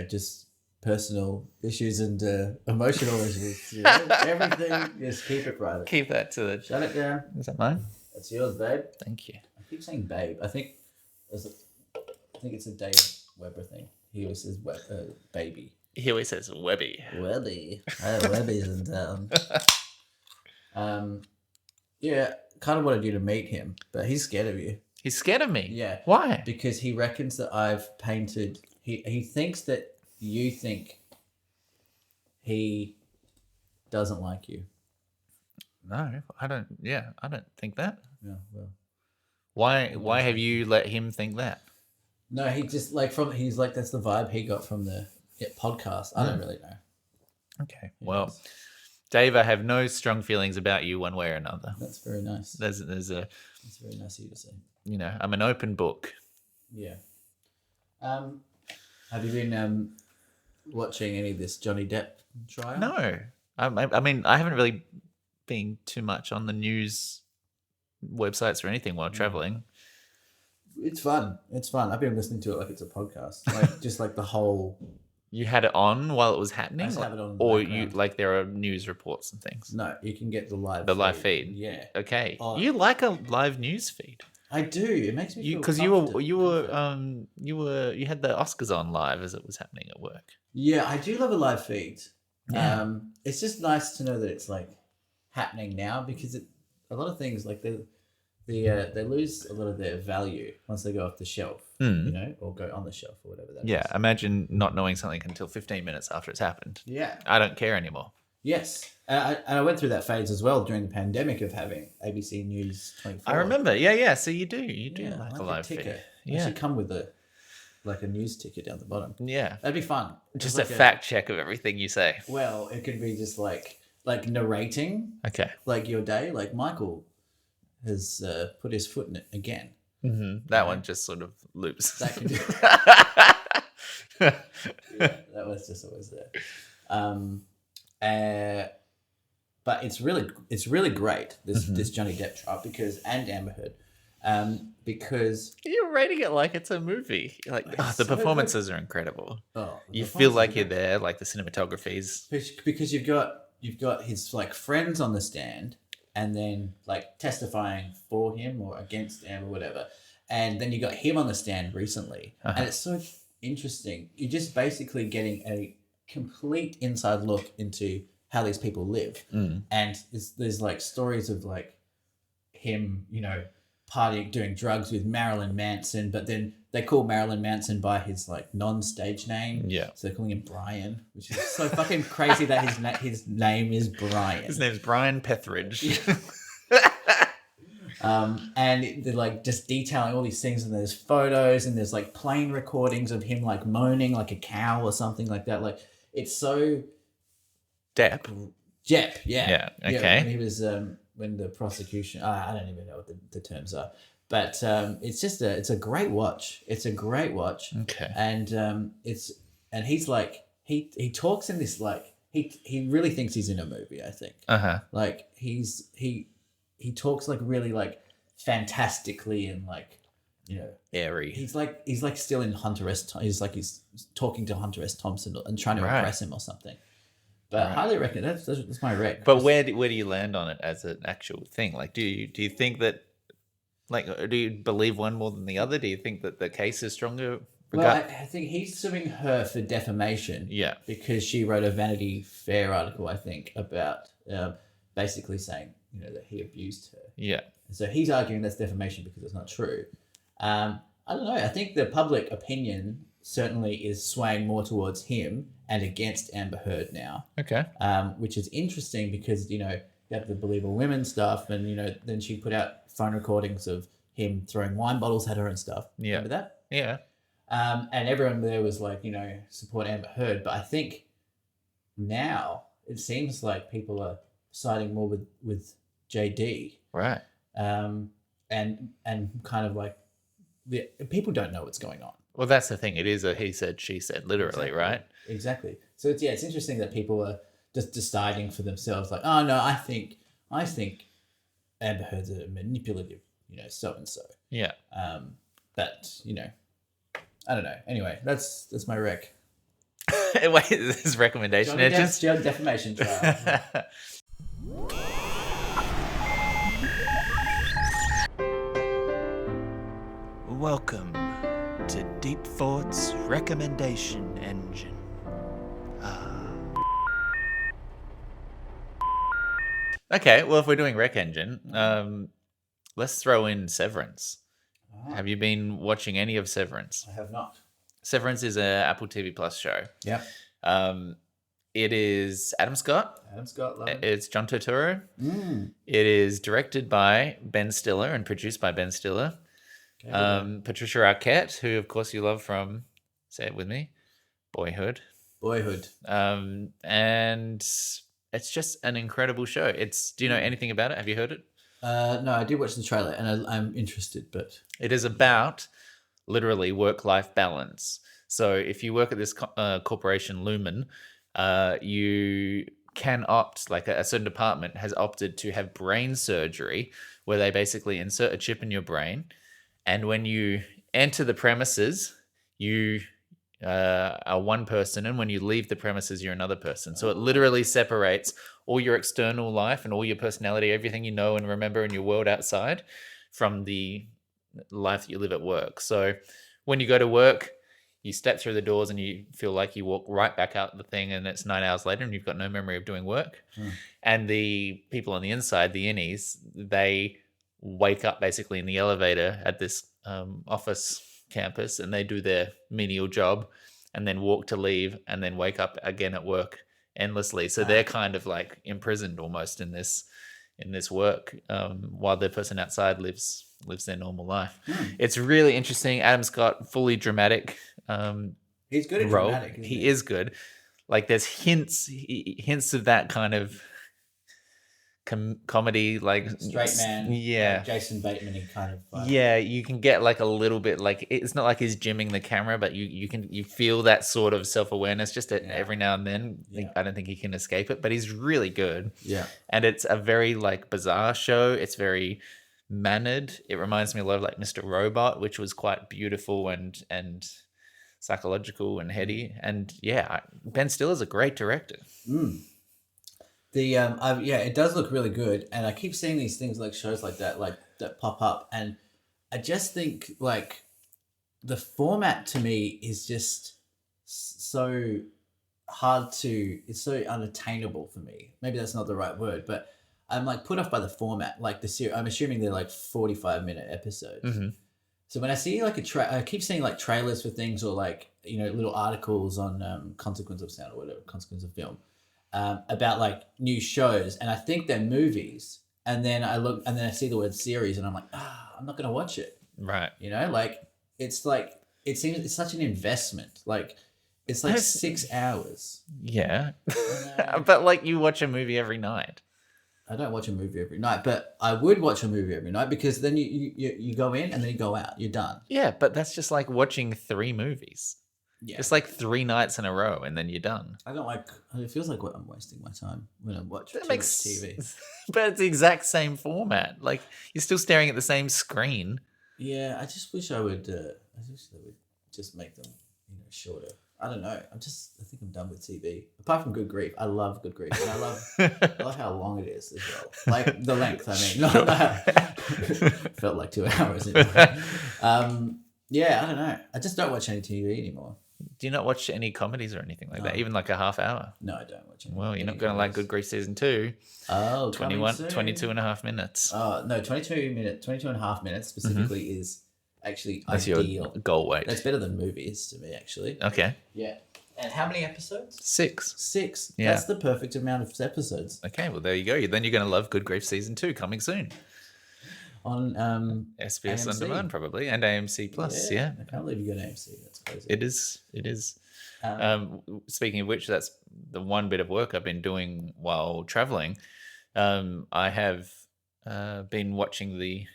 just personal issues and emotional issues. Everything, just keep it private. Keep that to the... Shut it down. Is that mine? That's yours, babe. Thank you. I keep saying babe. I think it's a Dave Weber thing. He always says baby. He always says Webby. Webby. Webby's in town. Yeah, kind of wanted you to meet him, but he's scared of you. He's scared of me? Yeah. Why? Because he reckons that I've painted... He thinks that you think he doesn't like you. No, I don't. Yeah, I don't think that. Yeah, well... Why have you let him think that? No, he just he's like, that's the vibe he got from the podcast. I don't really know. Okay. Well, Dave, I have no strong feelings about you one way or another. That's very nice. That's very nice of you to say. I'm an open book. Yeah. Have you been watching any of this Johnny Depp trial? No. I mean, I haven't really been too much on the news websites or anything while traveling. It's fun. I've been listening to it like it's a podcast. Just like the whole... You had it on while it was happening? I just have it on in the or background. there are news reports and things? No, you can get the live feed. Yeah. Okay. You like a live news feed? I do. It makes me feel because you had the Oscars on live as it was happening at work. Yeah, I do love a live feed. Yeah. It's just nice to know that it's like happening now, because a lot of things like they lose a lot of their value once they go off the shelf, you know, or go on the shelf or whatever that is. Yeah, imagine not knowing something until 15 minutes after it's happened. Yeah. I don't care anymore. Yes. And I went through that phase as well during the pandemic of having ABC News 24. I remember. Yeah. So you do like a live ticker. feed. Yeah. Should come with a news ticker down the bottom. Yeah. That'd be fun. Just a fact check of everything you say. Well, it could be just like narrating. Okay. Like your day. Like Michael has put his foot in it again. Mm-hmm. That one just sort of loops. That can do. That was just always there. But it's really great this Johnny Depp trial and Amber Heard, because you're rating it like it's a movie. Like the performances are incredible. Oh, you feel like you're there. Like the cinematography's because you've got his like friends on the stand, and then like testifying for him or against Amber, whatever, and then you got him on the stand recently, and it's so interesting. You're just basically getting a complete inside look into how these people live, and there's like stories of like him, you know, partying, doing drugs with Marilyn Manson, but then they call Marilyn Manson by his like non-stage name. Yeah, so they're calling him Brian, which is so fucking crazy that his name is Brian. His name's Brian Pethridge. And they're like just detailing all these things, and there's photos, and there's like plane recordings of him like moaning like a cow or something like that. Like it's so Depp, yeah. Okay. Yeah, when he was when the prosecution, I don't even know what the terms are, but it's a great watch. It's a great watch. Okay. And he's like he talks in this like he really thinks he's in a movie. I think. Like he talks like really like fantastically and like, you know, airy. He's like still in Hunter S. He's talking to Hunter S. Thompson and trying to impress him or something. But I highly reckon that's my rec. But where do you land on it as an actual thing? Like, do you think that, like, do you believe one more than the other? Do you think that the case is stronger? Well, I think he's suing her for defamation. Yeah. Because she wrote a Vanity Fair article, I think, about basically saying, you know, that he abused her. Yeah. So he's arguing that's defamation because it's not true. I don't know. I think the public opinion certainly is swaying more towards him and against Amber Heard now. Okay. Which is interesting because, you know, you have the Believe All Women stuff, and, you know, then she put out phone recordings of him throwing wine bottles at her and stuff. Yeah. Remember that? Yeah. And everyone there was like, you know, support Amber Heard. But I think now it seems like people are siding more with JD. Right. And kind of like people don't know what's going on. Well, that's the thing. It is a he said, she said, literally, right? Exactly. So it's interesting that people are just deciding for themselves, like, oh no, I think Amber Heard's a manipulative, you know, so and so. Yeah. But you know, I don't know. Anyway, that's my rec. Wait, this is recommendation engines? Defamation trial. Welcome to Deep Thoughts Recommendation Engine. Okay, well, if we're doing Rec Engine, let's throw in Severance. Have you been watching any of Severance? I have not. Severance is an Apple TV Plus show. Yeah. It is Adam Scott. Love it. It's John Turturro. It is directed by Ben Stiller and produced by Ben Stiller. Okay, Patricia Arquette, who of course you love from, say it with me, Boyhood. And it's just an incredible show. Do you know anything about it? Have you heard it? No, I did watch the trailer and I'm interested, but it is about literally work-life balance. So if you work at this corporation, Lumen, you can opt, like a certain department has opted to have brain surgery where they basically insert a chip in your brain. And when you enter the premises, you are one person, and when you leave the premises, you're another person. So it literally separates all your external life and all your personality, everything you know and remember in your world outside, from the life that you live at work. So when you go to work, you step through the doors and you feel like you walk right back out the thing, and it's 9 hours later and you've got no memory of doing work. And the people on the inside, the innies, they wake up basically in the elevator at this office campus, and they do their menial job and then walk to leave and then wake up again at work endlessly. So they're kind of like imprisoned almost in this work, while the person outside lives their normal life. It's really interesting. Adam Scott, fully dramatic. He's good at role. dramatic. He is good. Like there's hints of that kind of comedy, like straight man, yeah, like Jason Bateman kind of vibe. Yeah, you can get like a little bit, like it's not like he's gymming the camera, but you feel that sort of self-awareness just every now and then. I don't think he can escape it, but he's really good. Yeah, and it's a very like bizarre show. It's very mannered. It reminds me a lot of like Mr. Robot, which was quite beautiful and psychological and heady. And Ben Stiller's a great director. It does look really good, and I keep seeing these things like shows like that pop up, and I just think like the format to me is just so hard it's so unattainable for me. Maybe that's not the right word, but I'm like put off by the format. Like the series, I'm assuming they're like 45-minute episodes. Mm-hmm. So when I see like I keep seeing like trailers for things, or like, little articles on Consequence of Sound or whatever, Consequence of Film, about like new shows, and I think they're movies, and then I see the word series, and I'm like, I'm not gonna watch it. Right. Like it seems it's such an investment. Like it's like 6 hours. Yeah. But like you watch a movie every night. I don't watch a movie every night, but I would watch a movie every night, because then you go in and then you go out. You're done. Yeah, but that's just like watching 3 movies. Yeah. It's like 3 nights in a row and then you're done. I don't like. It feels like I'm wasting my time when I watch TV. But it's the exact same format. Like you're still staring at the same screen. Yeah, I just wish I would. I wish they would just make them, shorter. I don't know. I think I'm done with TV. Apart from Good Grief, I love Good Grief, and I love how long it is as well. Like the length. I mean, not felt like 2 hours. Anyway. Yeah, I don't know. I just don't watch any TV anymore. Do you not watch any comedies or anything like that? Even like a half hour? No, I don't watch any. Well, you're not going to like Good Grief Season 2. Oh, 22 and a half minutes. Oh, no, 22 and a half minutes specifically is actually That's ideal. your goal weight. That's better than movies to me, actually. Okay. Yeah. And how many episodes? 6. 6. Yeah. That's the perfect amount of episodes. Okay, well, there you go. Then you're going to love Good Grief Season 2 coming soon. On SBS AMC. On Demand, probably, and AMC Plus. Yeah. I can't believe you got AMC. That's crazy. It is. Speaking of which, that's the one bit of work I've been doing while traveling. I have been watching the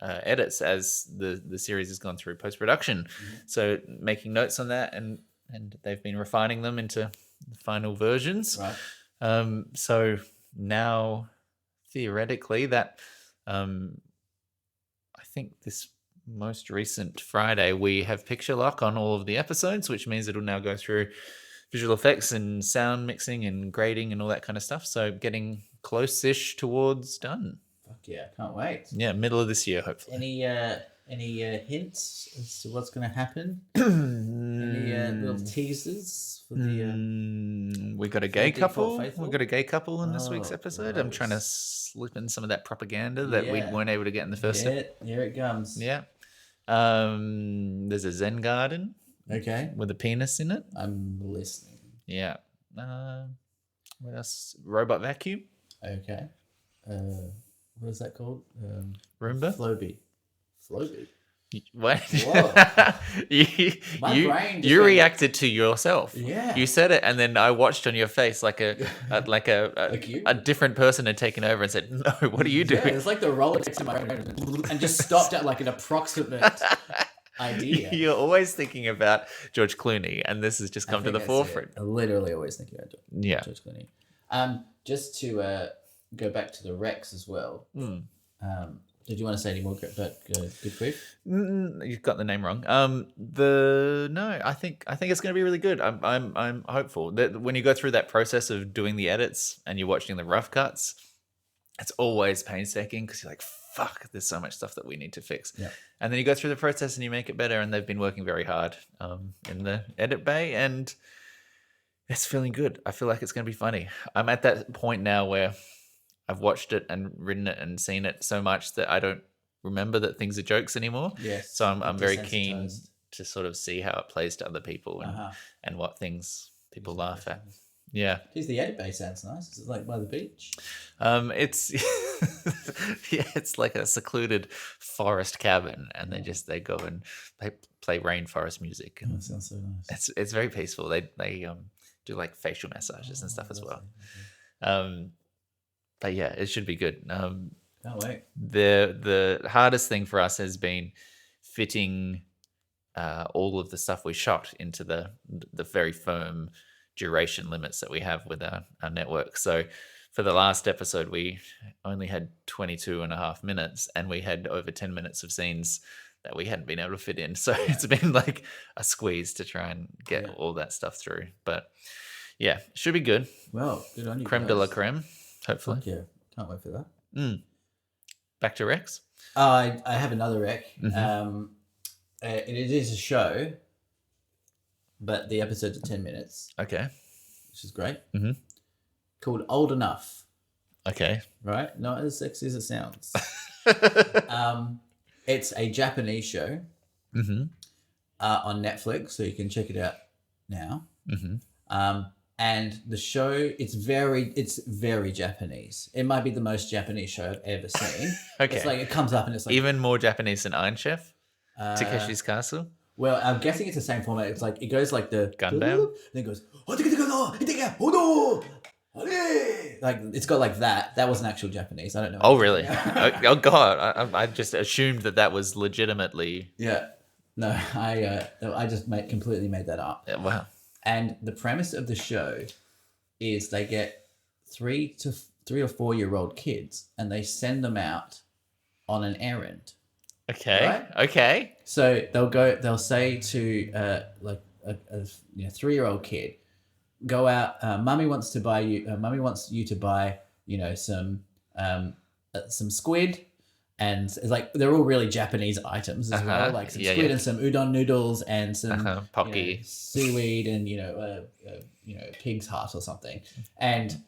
edits as the series has gone through post-production. Mm-hmm. So making notes on that, and they've been refining them into the final versions. Right. So now, theoretically, that I think this most recent Friday we have picture lock on all of the episodes, which means it'll now go through visual effects and sound mixing and grading and all that kind of stuff. So getting close-ish towards done. Fuck yeah, can't wait. Yeah, middle of this year, hopefully. Any hints as to what's going to happen? Any little teasers for the? We got a gay couple. Faithful? We got a gay couple in this week's Oh, episode. gross. I'm trying to slip in some of that propaganda that we Yeah. weren't able to get in the first. Here it comes. Yeah. There's a Zen garden Okay. with a penis in it. I'm listening. Yeah. What else? Robot vacuum. Okay. What is that called? Roomba. Floby. What? Whoa. My you brain just you went- reacted to yourself. Yeah. You said it, and then I watched on your face like a you? a different person had taken over and said, "No, what are you Yeah, doing?" it's like the Rolex in my brain and just stopped at like an approximate idea. You're always thinking about George Clooney, and this has just come to the forefront. I'm literally always thinking about Yeah. George Clooney. Just to go back to the Rex as well. Did you want to say any more about Good Grief? You've got the name wrong. No, I think it's going to be really good. I'm hopeful that when you go through that process of doing the edits and you're watching the rough cuts, it's always painstaking because you're like, fuck, there's so much stuff that we need to fix. Yeah. And then you go through the process and you make it better. And they've been working very hard in the edit bay, and it's feeling good. I feel like it's going to be funny. I'm at that point now where I've watched it and written it and seen it so much that I don't remember that things are jokes anymore. Yes. So I'm very keen Desensitized. to sort of see how it plays to other people and what things people laugh at. Yeah. Geez, the edit bay sounds nice. Is it like by the beach? It's it's like a secluded forest cabin, and they go and they play rainforest music. Oh, that sounds so nice. It's very peaceful. They do like facial massages and stuff as well. But yeah, it should be good. Can't wait. The hardest thing for us has been fitting all of the stuff we shot into the very firm duration limits that we have with our network. So for the last episode, we only had 22 and a half minutes, and we had over 10 minutes of scenes that we hadn't been able to fit in. So it's been like a squeeze to try and get all that stuff through. But yeah, should be good. Well, good on you. Creme de la creme, hopefully. Fuck yeah. Can't wait for that. Back to Rex. I have another rec. It is a show, but the episodes are 10 minutes. Okay. Which is great. Called Old Enough. Okay. Right? Not as sexy as it sounds. It's a Japanese show on Netflix, so you can check it out now. And the show, it's very Japanese. It might be the most Japanese show I've ever seen. Okay. It's like it comes up and it's like even more Japanese than Iron Chef, Takeshi's Castle. Well, I'm guessing it's the same format. It's like it goes like the Gundam, then it goes like it's got like that. That wasn't actual Japanese. I don't know. Oh really? Oh god! I just assumed that was legitimately. Yeah. No, I just completely made that up. Yeah, wow. And the premise of the show is they get 3 or 4 year old kids and they send them out on an errand. Okay. Right? Okay. So they'll say to like a 3-year-old kid, go out. Mummy wants you to buy some squid. And it's like they're all really Japanese items as well, like some squid and some udon noodles and some pocky seaweed and pig's heart or something, and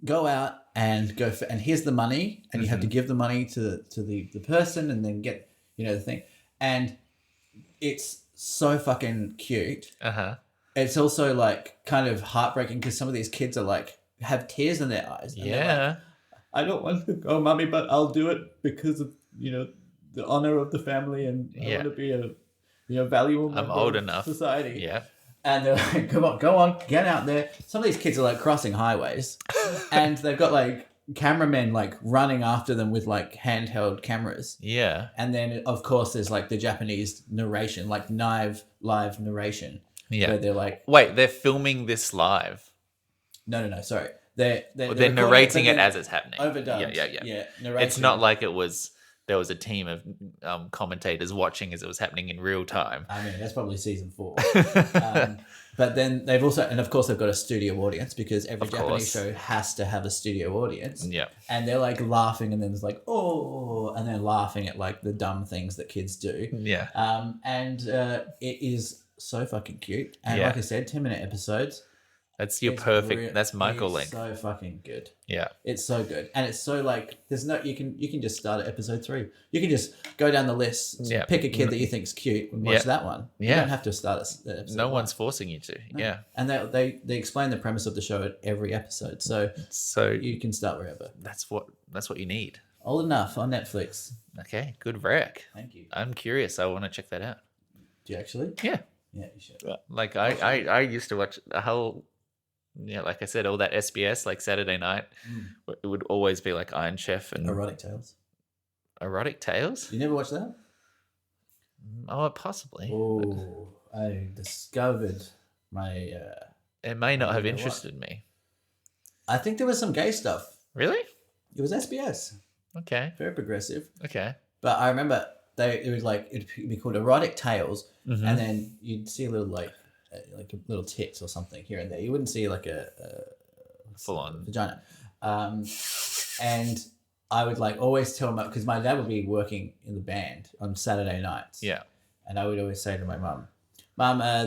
go out and and here's the money, and you have to give the money to the person and then get the thing, and it's so fucking cute. It's also like kind of heartbreaking because some of these kids are like have tears in their eyes. Yeah. I don't want to go, Mummy, but I'll do it because of the honor of the family, and I want to be a valuable member old of enough society. Yeah. And they're like, come on, go on, get out there. Some of these kids are like crossing highways, and they've got like cameramen like running after them with like handheld cameras. Yeah. And then of course there's like the Japanese narration, like live narration. Yeah. Where they're like, wait, they're filming this live? No, sorry. They're narrating it as it's happening. Overdubbed. Yeah. Narration. It's not like there was a team of commentators watching as it was happening in real time. I mean, that's probably season 4. But then they've also, and of course they've got a studio audience because every Japanese show has to have a studio audience. Yeah. And they're like laughing, and then it's like, oh, and they're laughing at like the dumb things that kids do. Yeah. And it is so fucking cute. And like I said, 10-minute episodes. That's your perfect. That's Michael length. So fucking good. Yeah, it's so good, and it's so like there's no you can just start at episode 3. You can just go down the list, pick a kid that you think's cute, and watch that one. You don't have to start at episode No 1. one's forcing you to. No. Yeah, and they explain the premise of the show at every episode, so you can start wherever. That's what you need. Old Enough on Netflix. Okay, good rec. Thank you. I'm curious. I want to check that out. Do you actually? Yeah. Yeah, you should. Like I used to watch a whole. Yeah, like I said, all that SBS, like Saturday night, it would always be like Iron Chef and Erotic Tales. Erotic Tales? You never watched that? Oh, possibly. Oh, I discovered my. It may not have interested me. I think there was some gay stuff. Really? It was SBS. Okay. Very progressive. Okay. But I remember it'd be called Erotic Tales, and then you'd see a little like little tits or something here and there. You wouldn't see like a full on vagina. And I would like always tell my, because my dad would be working in the band on Saturday nights. Yeah. And I would always say to my mum,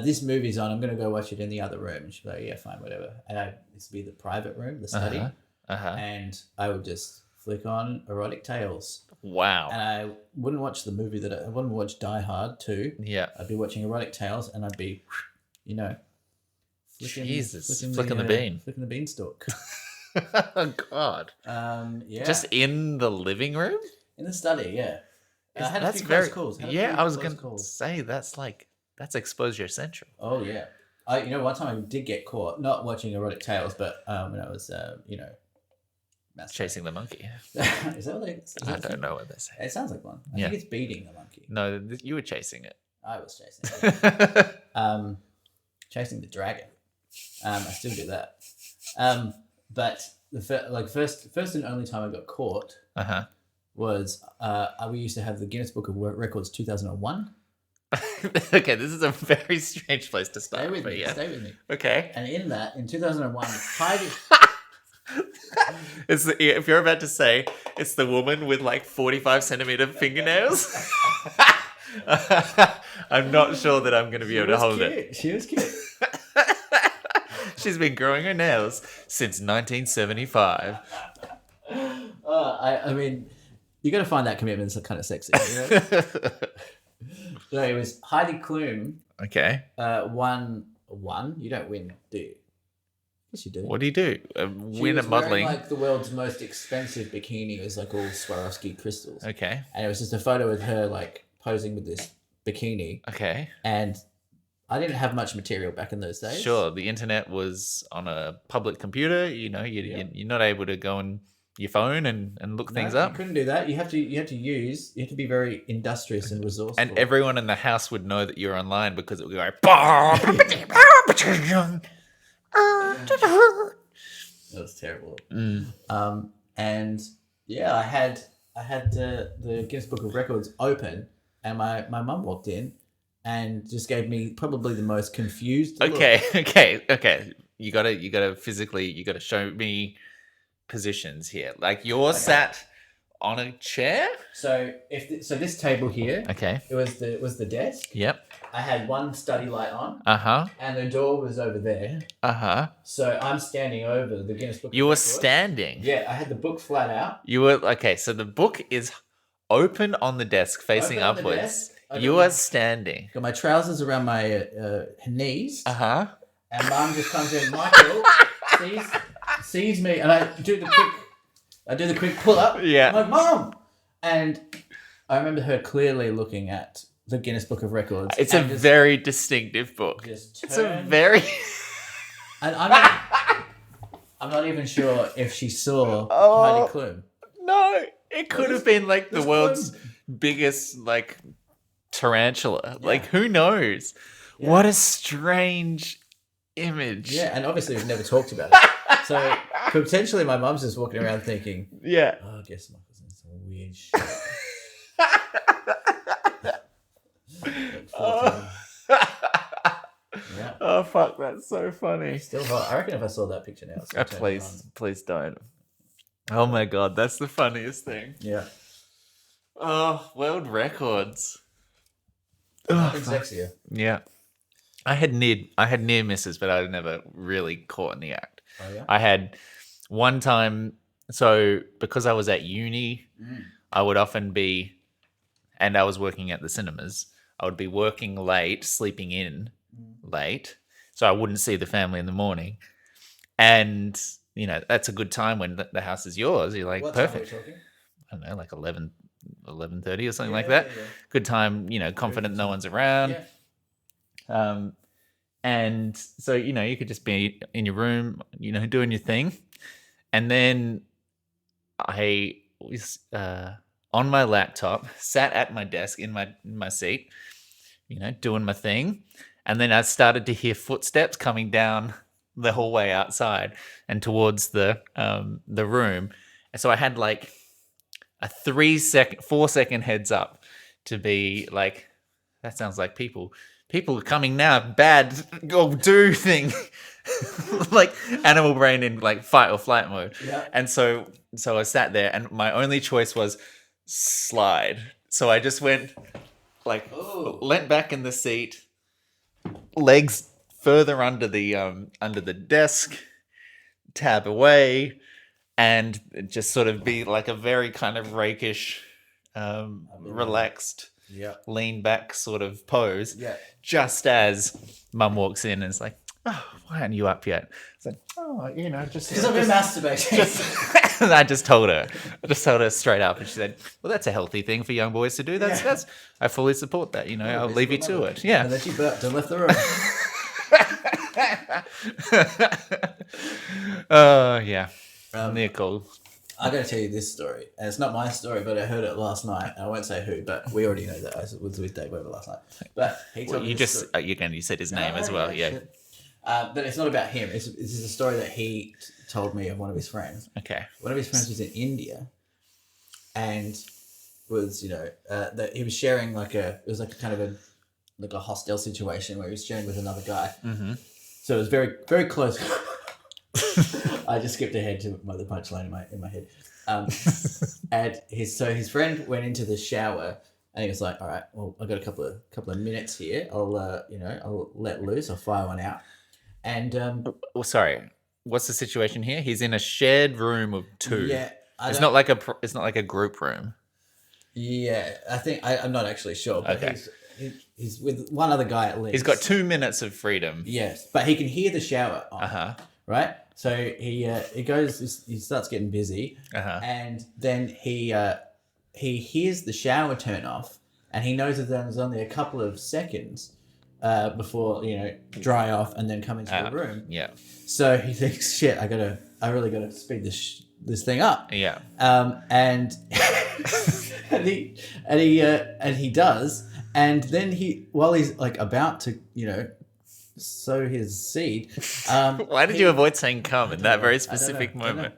this movie's on. I'm going to go watch it in the other room. And she'd be like, yeah, fine, whatever. And this would be the private room, the study. And I would just flick on Erotic Tales. Wow. And I wouldn't watch the movie I wouldn't watch Die Hard 2. Yeah. I'd be watching Erotic Tales and I'd be, flicking the bean. Flicking the beanstalk. Oh, God. Yeah. Just in the living room? In the study, yeah. I had a That's few very close calls. Yeah, I was going to say that's exposure central. Oh, yeah. One time I did get caught, not watching Erotic Tales, but when I was, chasing the monkey. Is that what they say? I don't know what they say. It sounds like one. I think it's beating the monkey. No, you were chasing it. I was chasing it. Chasing the dragon. I still do that. But the first and only time I got caught was we used to have the Guinness Book of Records 2001. Okay, this is a very strange place to start. Stay with me. Okay. And in 2001, Heidi... If you're about to say it's the woman with like 45-centimeter fingernails, I'm not sure that I'm going to be able to hold it. She was cute. She's been growing her nails since 1975. I mean, you got to find that commitment kind of sexy. So it was Heidi Klum. Okay. Won. You don't win, do you? Yes, you do. What do you do? Win at modeling? Like the world's most expensive bikini. It was like all Swarovski crystals. Okay. And it was just a photo with her like posing with this bikini. Okay. And I didn't have much material back in those days. Sure. The internet was on a public computer. You're not able to go on your phone and look things up. You couldn't do that. You have to be very industrious and resourceful. And everyone in the house would know that you're online because it would go like, that was terrible. And yeah, I had the Guinness Book of Records open, and my mum walked in and just gave me probably the most confused look. Okay. You gotta show me positions here. Like you're sat on a chair. So this table here. Okay. It was the desk. Yep. I had one study light on. And the door was over there. So I'm standing over the Guinness Book. You were standing. Yeah, I had the book flat out. You were okay. So the book is open on the desk, facing upwards. You are standing. Got my trousers around my knees. And Mum just comes in. Michael sees me, and I do the quick pull up. Yeah. I'm like, Mum, and I remember her clearly looking at the Guinness Book of Records. It's a very distinctive book. It's a very. And I'm not even sure if she saw Heidi Klum. No, it could have been like the world's biggest like tarantula. Yeah. Like who knows? Yeah. What a strange image. Yeah, and obviously we've never talked about it. So potentially my mum's just walking around thinking, yeah, I guess Michael's in some weird shit. Yeah. Oh fuck, that's so funny. Still hot. I reckon if I saw that picture now, please don't. Oh my god, that's the funniest thing. Yeah. Oh, world records. Nothing sexier. Yeah. I had near misses, but I never really caught in the act. Oh yeah. I had one time. So because I was at uni, I would often be, and I was working at the cinemas. I would be working late, sleeping in late, so I wouldn't see the family in the morning. And that's a good time when the house is yours. You're like, what perfect. Time are we talking? I don't know, like 11:30 or something like that. Yeah. Good time, confident no one's around. Yeah. And so, you could just be in your room, doing your thing. And then I was on my laptop, sat at my desk in my seat, doing my thing. And then I started to hear footsteps coming down the hallway outside and towards the room. And so I had like a 4-second heads up to be like, that sounds like people are coming now, bad, go do thing. Like animal brain in like fight or flight mode. Yeah. And so I sat there and my only choice was slide. So I just went like, leant back in the seat, legs further under the desk, tab away, and just sort of be like a very kind of rakish, relaxed, lean back sort of pose. Yeah. Just as Mum walks in and is like, "Oh, why aren't you up yet?" It's like, "Oh, just Because I've been masturbating. I just told her straight up, and she said, "Well, that's a healthy thing for young boys to do. That's I fully support that. I'll leave you to it." Yeah. And then she burped and left the room. Yeah. Nicole. I got to tell you this story, and it's not my story, but I heard it last night. I won't say who, but we already know that I was with Dave Weber last night. But he told me you just you said his name as well, yeah. But it's not about him. This is a story that he told me of one of his friends. Okay. One of his friends was in India, and was that he was sharing it was like a kind of a hostel situation where he was sharing with another guy. Mm-hmm. So it was very very close. I just skipped ahead to the punchline in my head. And his friend went into the shower and he was like, "All right, well, I've got a couple of minutes here. I'll let loose. I'll fire one out." And sorry, what's the situation here? He's in a shared room of two. Yeah, it's not like a group room. Yeah, I think I'm not actually sure. But okay. He's with one other guy at least. He's got 2 minutes of freedom. Yes, but he can hear the shower on. Right? So he starts getting busy, and then he hears the shower turn off, and he knows that there's only a couple of seconds before dry off and then come into the room. Yeah. So he thinks, "Shit, I really gotta speed this thing up." Yeah. And and he does, and then while he's about to sow his seed. Why did you avoid saying "come" in that very specific moment?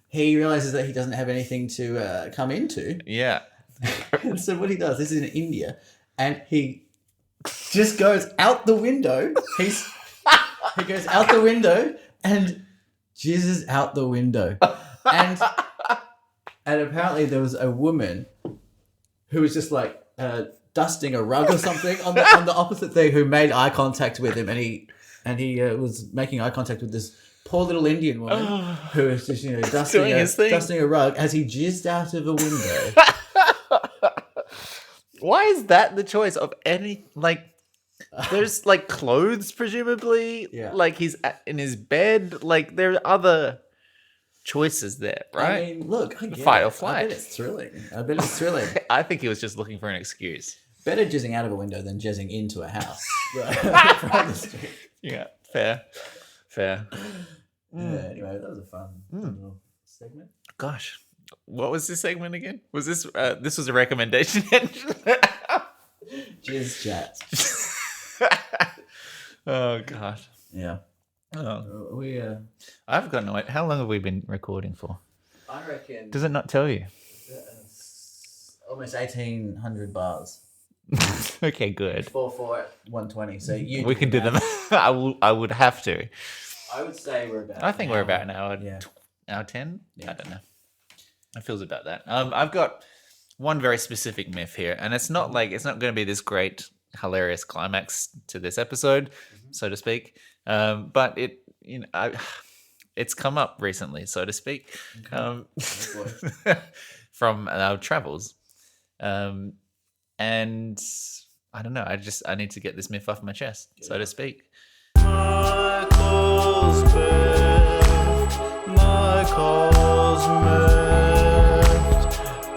He realizes that he doesn't have anything to come into. Yeah. And so what he does, this is in India, and he just goes out the window. He goes out the window and jizzes out the window. And apparently there was a woman who was just dusting a rug or something on the opposite thing, who made eye contact with him, and he was making eye contact with this poor little Indian woman who was just dusting a rug as he jizzed out of a window. Why is that the choice of any there's clothes presumably? Yeah. He's in his bed. There are other choices there, right? I mean, look, I get fight or it. flight. I bet it's thrilling. I think he was just looking for an excuse. Better jizzing out of a window than jizzing into a house. From the street. Yeah, fair. Yeah, anyway, that was a fun little segment. Gosh, what was this segment again? Was this this was a recommendation? Jizz chats. Oh God. Yeah. Oh. I've got no idea. How long have we been recording for? I reckon. Does it not tell you? Almost 1,800 bars. Okay, good. 120. So we can do them. I would have to. I would say we're about. I think we're about an hour. Yeah. Hour 10. Yeah. I don't know. It feels about that. I've got one very specific myth here, and it's not going to be this great, hilarious climax to this episode, so to speak. But it's come up recently, so to speak, from our travels. And I don't know. I need to get this myth off my chest, so to speak. Michael's myth.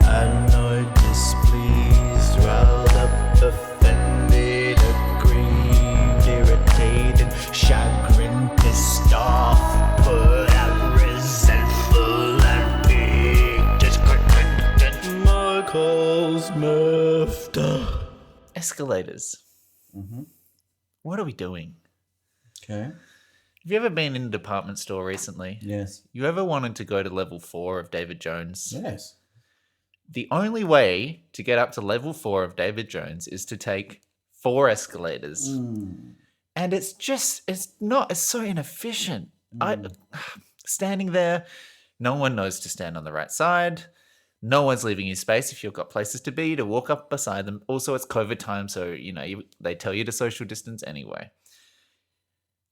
Annoyed, displeased, riled up, offended, aggrieved, irritated, chagrined, pissed off, put out, resentful, and big, discontented. Michael's myth. Escalators. Mm-hmm. What are we doing? Okay. Have you ever been in a department store recently? Yes. You ever wanted to go to level 4 of David Jones? Yes. The only way to get up to level 4 of David Jones is to take 4 escalators. And it's so inefficient. Standing there, no one knows to stand on the right side. No one's leaving you space if you've got places to be, to walk up beside them. Also, it's COVID time, so they tell you to social distance anyway.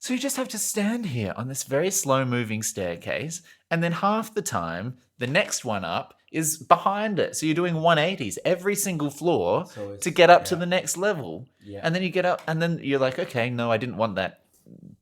So you just have to stand here on this very slow-moving staircase, and then half the time, the next one up is behind it. So you're doing 180s every single floor to get up to the next level. Yeah. And then you get up, and then you're like, okay, no, I didn't want that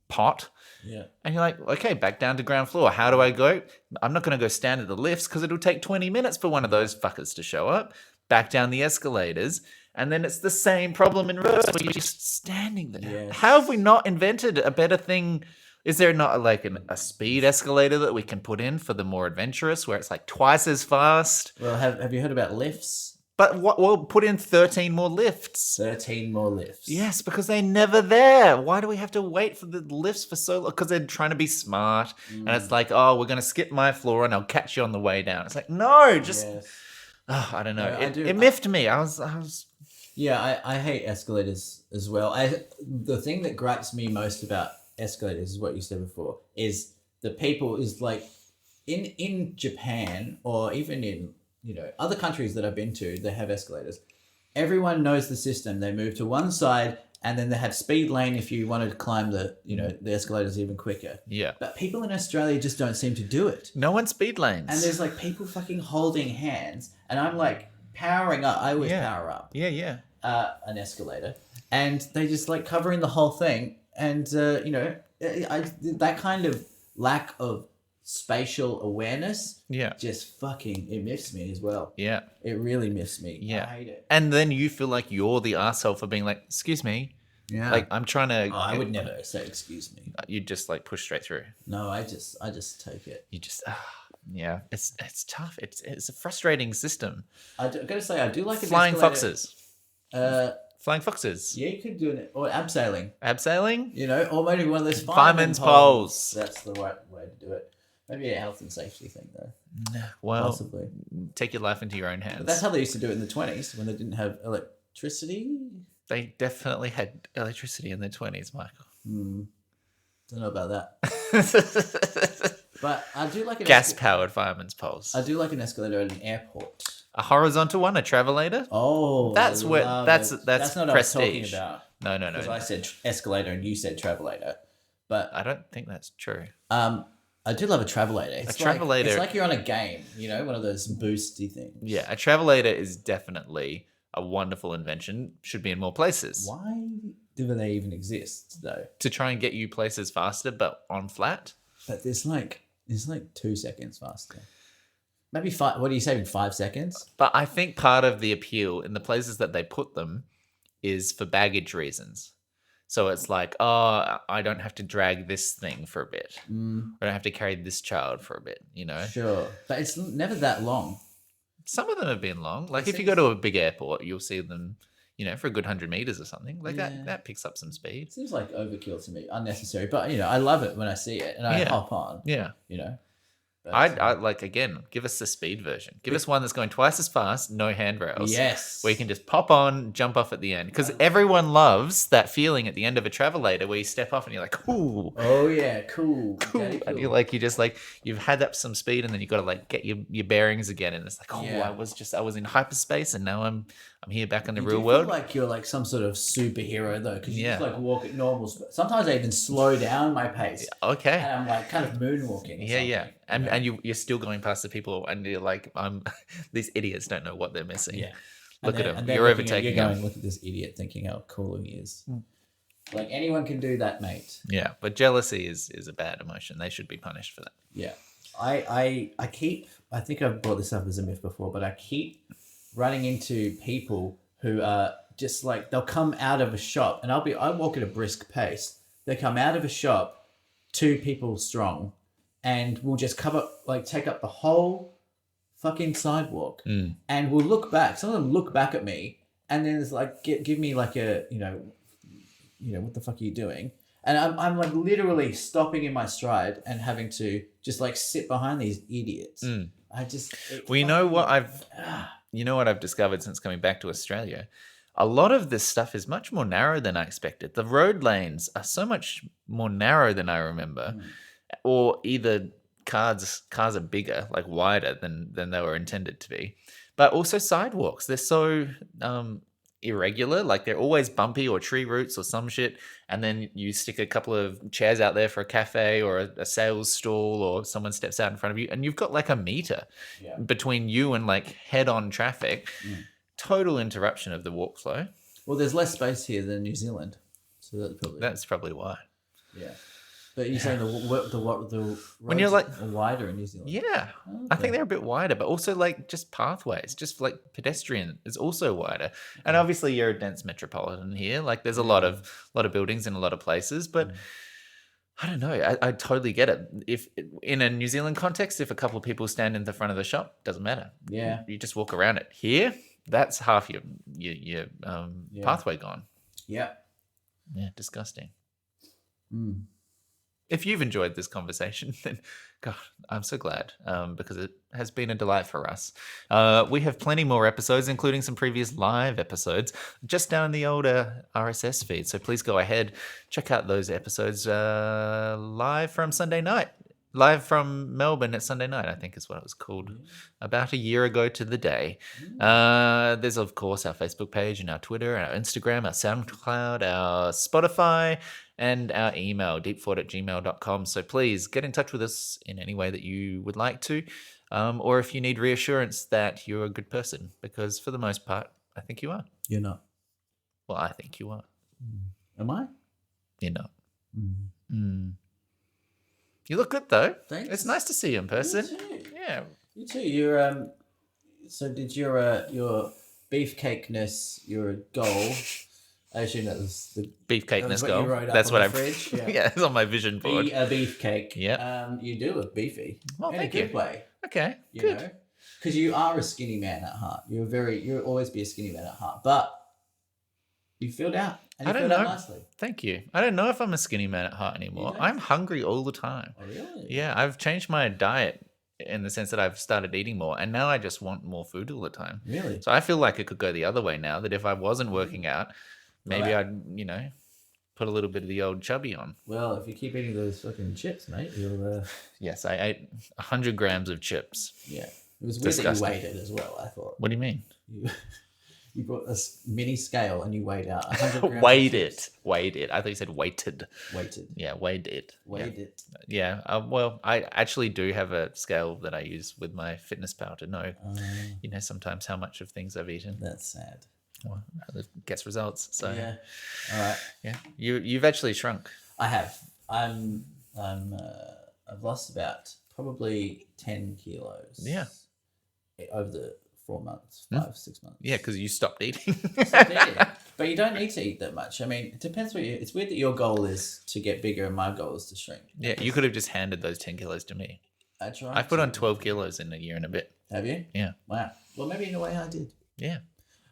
pot. Yeah. And you're like, okay, back down to ground floor. How do I go? I'm not going to go stand at the lifts because it'll take 20 minutes for one of those fuckers to show up. Back down the escalators. And then it's the same problem in reverse where you're just standing there. Yes. How have we not invented a better thing? Is there not like a speed escalator that we can put in for the more adventurous where it's like twice as fast? Well, have you heard about lifts? But we'll put in 13 more lifts. 13 more lifts. Yes, because they're never there. Why do we have to wait for the lifts for so long? Because they're trying to be smart. And it's like, oh, we're going to skip my floor and I'll catch you on the way down. It's like, no, just... Yes. Oh, I don't know. No, It miffed me. I was... Yeah, I hate escalators as well. The thing that gripes me most about escalators is what you said before, is the people is like in Japan or even in, other countries that I've been to, they have escalators. Everyone knows the system. They move to one side and then they have speed lane if you wanted to climb the escalators even quicker. Yeah. But people in Australia just don't seem to do it. No one speed lanes. And there's like people fucking holding hands and I'm like powering up. I always power up. Yeah. An escalator, and they just like covering the whole thing, and that kind of lack of spatial awareness, just fucking it miffs me as well. Yeah, it really miffs me. Yeah, I hate it. And then you feel like you're the arsehole for being like, "Excuse me." Yeah, like I'm trying to. Oh, I would never say excuse me. You just like push straight through. No, I just take it. You just. Yeah, it's tough. It's a frustrating system. I gotta say, I do like flying foxes. Flying foxes. Yeah, you could do it, or abseiling. Abseiling? Or maybe one of those fireman's poles. That's the right way to do it. Maybe a health and safety thing, though. Well, possibly. Take your life into your own hands. But that's how they used to do it in the 20s when they didn't have electricity. They definitely had electricity in their 20s, Michael. Don't know about that. But I do like gas-powered fireman's poles. I do like an escalator at an airport. A horizontal one, a travelator. Oh, that's not prestige. What I was talking about. No. Because I said escalator and you said travelator, but I don't think that's true. I do love a travelator. Travelator. It's like you're on a game, one of those boosty things. Yeah, a travelator is definitely a wonderful invention. Should be in more places. Why do they even exist though? To try and get you places faster, but on flat. But there's like 2 seconds faster. Maybe 5. What are you saving? 5 seconds? But I think part of the appeal in the places that they put them is for baggage reasons. So it's like, oh, I don't have to drag this thing for a bit. I don't have to carry this child for a bit, Sure. But it's never that long. Some of them have been long. Like if you go to a big airport, you'll see them, for a good 100 meters or something. Like that picks up some speed. It seems like overkill to me, unnecessary. But, I love it when I see it and I hop on. Yeah. But, I like, again, give us the speed version. Give us one that's going twice as fast, no handrails. Yes. Where you can just pop on, jump off at the end. Because everyone loves that feeling at the end of a travelator where you step off and you're like, ooh. Oh, yeah, cool. Cool. And you've had up some speed and then you got to get your bearings again. And it's like, I was in hyperspace and now I'm here back in the real world. Feel like you're like some sort of superhero though, because you just walk at normal speed. Sometimes I even slow down my pace. Okay. And I'm like kind of moonwalking. Yeah. And you're still going past the people and you're like, these idiots don't know what they're missing. Yeah. Look at them. You're overtaking them. Look at this idiot thinking how cool he is. Like anyone can do that, mate. Yeah, but jealousy is a bad emotion. They should be punished for that. Yeah. I think I've brought this up as a myth before, but I keep running into people who are just like, they'll come out of a shop and I walk at a brisk pace. They come out of a shop, 2 people strong, and we'll just take up the whole fucking sidewalk. And we'll look back. Some of them look back at me and then it's like, give me like a, what the fuck are you doing? And I'm like literally stopping in my stride and having to just like sit behind these idiots. You know what I've discovered since coming back to Australia? A lot of this stuff is much more narrow than I expected. The road lanes are so much more narrow than I remember. Or either cars are bigger, like wider than they were intended to be. But also sidewalks. They're so irregular. Like they're always bumpy or tree roots or some shit. And then you stick a couple of chairs out there for a cafe or a sales stall, or someone steps out in front of you, and you've got like a meter between you and like head-on traffic. Total interruption of the walk flow. Well, there's less space here than New Zealand, so that's probably why. Yeah. But you're saying the when you're like are wider in New Zealand? Yeah. Okay. I think they're a bit wider, but also like just pathways, just like pedestrian is also wider. And obviously you're a dense metropolitan here. Like there's a lot of buildings in a lot of places, but I don't know. I totally get it. If in a New Zealand context, if a couple of people stand in the front of the shop, doesn't matter. Yeah. You just walk around it. Here, that's half your pathway gone. Yeah. Yeah, disgusting. If you've enjoyed this conversation, then God, I'm so glad because it has been a delight for us. We have plenty more episodes, including some previous live episodes, just down in the old RSS feed. So please go ahead, check out those episodes live from Sunday night. Live from Melbourne at Sunday night, I think is what it was called, about a year ago to the day. There's, of course, our Facebook page and our Twitter, our Instagram, our SoundCloud, our Spotify, and our email, deepfort@gmail.com. So please get in touch with us in any way that you would like to, or if you need reassurance that you're a good person, because for the most part, I think you are. You're not. Well, I think you are. Am I? You're not. You look good though. Thanks. It's nice to see you in person. You too. Yeah. You too. You're so did your beefcakeness your goal? I assume that was the beefcakeness goal. That's what I've. Yeah, it's on my vision board. Be a beefcake. Yeah. You do look beefy. Well, in thank a good you. way. Okay. You Good. know, because you are a skinny man at heart. You'll always be a skinny man at heart, but you filled out. And you I don't filled know. out nicely. Thank you. I don't know if I'm a skinny man at heart anymore. I'm hungry all the time. Oh, really? Yeah, I've changed my diet in the sense that I've started eating more, and now I just want more food all the time. Really? So I feel like it could go the other way now, that if I wasn't working out, maybe I'd, put a little bit of the old chubby on. Well, if you keep eating those fucking chips, mate, you'll... Yes, I ate 100 grams of chips. Yeah. It was weird that you weighed it as well, I thought. What do you mean? You brought a mini scale and you weighed out 100 grams. Weighed it. I thought you said weighted. Weighted. Yeah, weighed it. Weighed it. Yeah. Well, I actually do have a scale that I use with my FitnessPal to know, sometimes how much of things I've eaten. That's sad. Well, it gets results. So yeah. All right. Yeah. You've actually shrunk. I have. I've lost about probably 10 kilos. Yeah. Over the 4 months, 6 months. Yeah, because you stopped eating. But you don't need to eat that much. I mean, it depends what it's weird that your goal is to get bigger and my goal is to shrink. Yeah, you could have just handed those 10 kilos to me. I tried. I've put on 12 kilos in a year and a bit. Have you? Yeah. Wow. Well, maybe in a way I did. Yeah.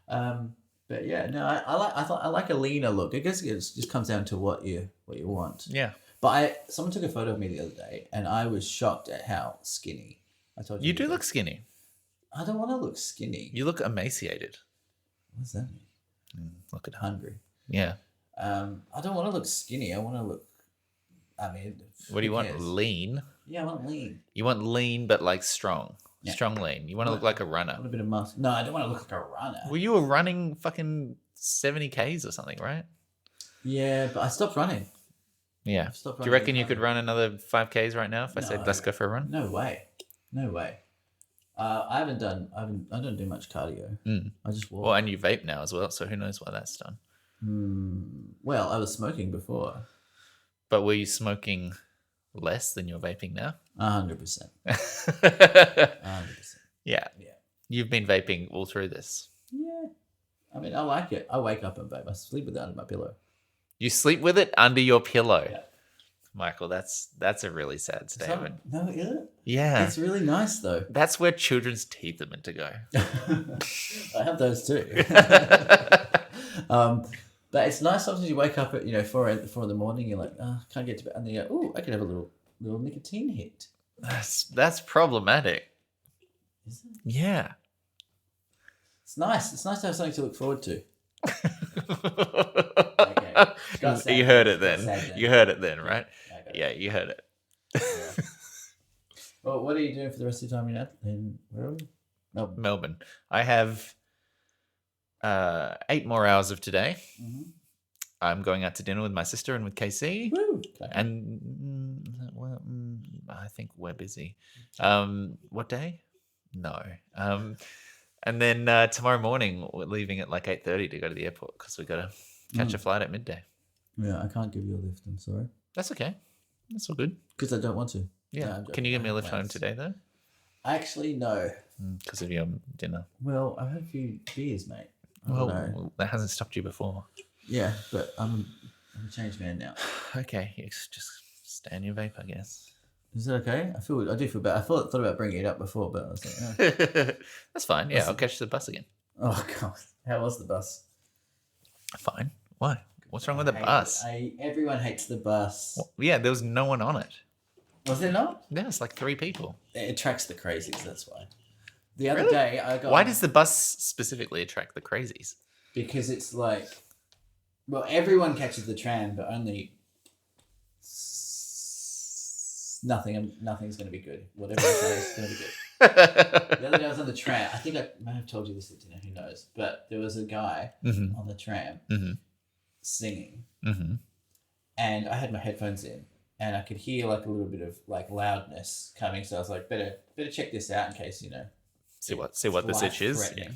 But yeah, no, I like a leaner look. I guess it just comes down to what you want. Yeah. But someone took a photo of me the other day, and I was shocked at how skinny. I told you. You do look skinny. I don't want to look skinny. You look emaciated. What does that mean? Look at hungry. Yeah. I don't want to look skinny. I want to look. I mean, what do you want? Lean. Yeah, I want lean. You want lean, but like strong. Yeah. Strong lean. You want to look like a runner. I want a bit of muscle. No, I don't want to look like a runner. Well, you were running fucking 70 Ks or something, right? Yeah, but I stopped running. Yeah. Do you reckon you could run another 5Ks right now if I said let's go for a run? No way. No way. I don't do much cardio. I just walk. Well, and you vape now as well, so who knows why that's done. Well, I was smoking before. But were you smoking less than you're vaping now? 100%. 100%. Yeah. You've been vaping all through this. Yeah. I mean, I like it. I wake up and vape. I sleep with it under my pillow. You sleep with it under your pillow? Yeah. Michael, that's a really sad statement. No, is it? Yeah. It's really nice, though. That's where children's teeth are meant to go. I have those too. But it's nice sometimes you wake up at 4 in the morning, you're like, can't get to bed. And then you go, oh, I could have a little nicotine hit. That's problematic. Is it? Yeah. It's nice. It's nice to have something to look forward to. Okay. You heard it then. You heard it then, right? Yeah, you heard it. Yeah. Well, what are you doing for the rest of your time in where are we? Melbourne. I have 8 more hours of today. Mm-hmm. I'm going out to dinner with my sister and with KC. Woo! And I think we're busy. What day? No. And then tomorrow morning we're leaving at like 8:30 to go to the airport because we got to catch a flight at midday. Yeah, I can't give you a lift. I'm sorry. That's okay. That's all good. Because I don't want to. Yeah. No, Can you give me a lift home today though? Actually, no. Because of your dinner. Well, I've had a few beers, mate. I don't know. Well, that hasn't stopped you before. Yeah, but I'm a changed man now. Okay, you just stay in your vape, I guess. Is that okay? I do feel bad. I thought about bringing it up before, but I was like, oh. That's fine. Yeah, I'll catch the bus again. Oh god, how was the bus? Fine. Why? What's wrong with the bus? Everyone hates the bus. Well, yeah, there was no one on it. Was there not? Yeah, it's like 3 people. It attracts the crazies. That's why. The other day, I got. Why does the bus specifically attract the crazies? Because it's like, well, everyone catches the tram, but only nothing's going to be good. Whatever I say is going to be good. The other day I was on the tram. I think I may have told you this at dinner. Who knows? But there was a guy on the tram singing, and I had my headphones in, and I could hear like a little bit of like loudness coming. So I was like, better check this out in case see what the sitch is. Yeah.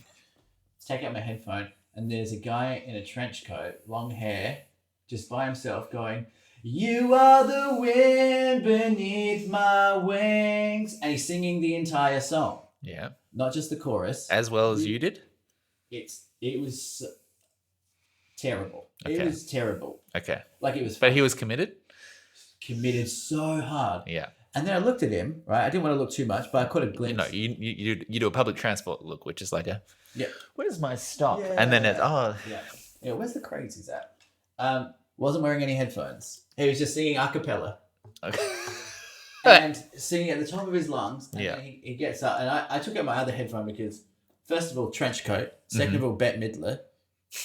Take out my headphone, and there's a guy in a trench coat, long hair, just by himself, going, "You are the wind beneath my wings," and he's singing the entire song. Yeah, not just the chorus. As well as you did. It was terrible. Okay. It was terrible. Okay, like it was. But he was committed so hard. Yeah. And then I looked at him, right? I didn't want to look too much, but I caught a glimpse. You do a public transport look, which is like where's my stop? Yeah. And then yeah, where's the crazies at? Wasn't wearing any headphones. He was just singing a cappella. Okay. And singing at the top of his lungs. And yeah. then he gets up, and I took out my other headphone because, first of all, trench coat. Second of all, Bette Midler,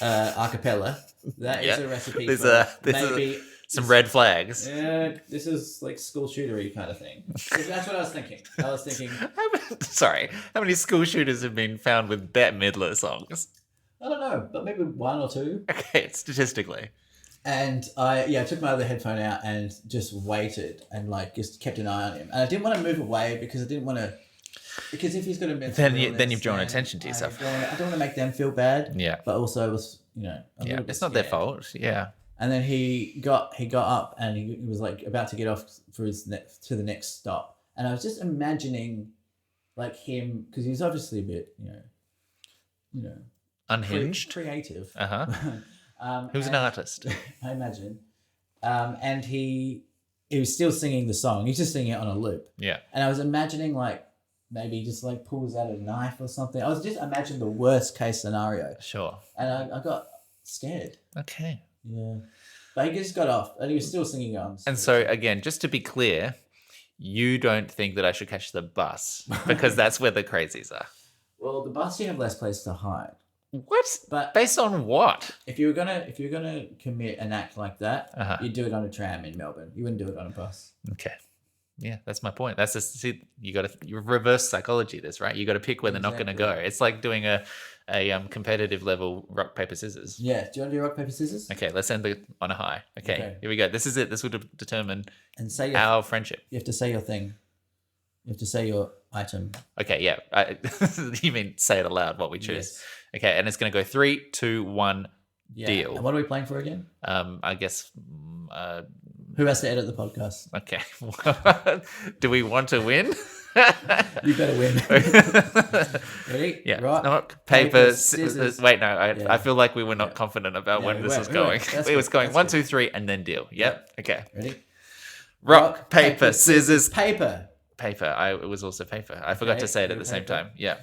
a cappella. That is a recipe for maybe some red flags. Yeah, this is like school shootery kind of thing. So that's what I was thinking. Sorry, how many school shooters have been found with Bette Midler songs? I don't know, but maybe 1 or 2. Okay, statistically. And I took my other headphone out and just waited and like just kept an eye on him. And I didn't want to move away because I didn't want to. Because if he's got a mental illness, then you've drawn attention to yourself. I don't want to make them feel bad. Yeah. But also it was a little bit it's not their fault. Yeah. And then he got up and he was like about to get off for to the next stop. And I was just imagining like him, because he was obviously a bit, unhinged, creative. Who's an artist? I imagine. And he was still singing the song. He's just singing it on a loop. Yeah. And I was imagining like maybe he just like pulls out a knife or something. I was just imagining the worst case scenario. Sure. And I got scared. Okay. Yeah. But he just got off and he was still singing on. And so again, just to be clear, you don't think that I should catch the bus because that's where the crazies are. Well, the bus, you have less place to hide. What? But based on what? If you're gonna commit an act like that, you'd do it on a tram in Melbourne. You wouldn't do it on a bus. Okay. Yeah, that's my point. That's just you reverse psychology this, right? You got to pick where they're not going to go. It's like doing a competitive level rock paper scissors. Yeah. Do you want to do rock paper scissors? Okay, let's end on a high. Okay, here we go. This is it. This will determine our friendship. You have to say your thing. You have to say your item. Okay, yeah. You mean say it aloud? What we choose? Yes. Okay, and it's going to go 3, 2, 1. Yeah. Deal. And what are we playing for again? I guess. Who has to edit the podcast? Okay. Do we want to win? You better win. Ready? Yeah. Rock, paper, scissors. Wait, no. I feel like we were not confident about when this was going. It was going 1, 2, 3, and then deal. Yep. Okay. Ready? Rock, paper, scissors. Paper. It was also paper. I forgot to say it at the same time. Yeah.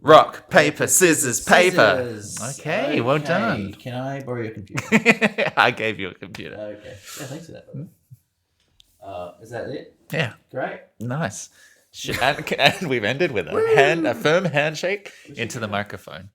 Rock, paper, scissors, paper. Okay, well done. Can I borrow your computer? I gave you a computer. Okay. Yeah, thanks for that. Is that it? Yeah. Great. Nice. And we've ended with a firm handshake into the microphone.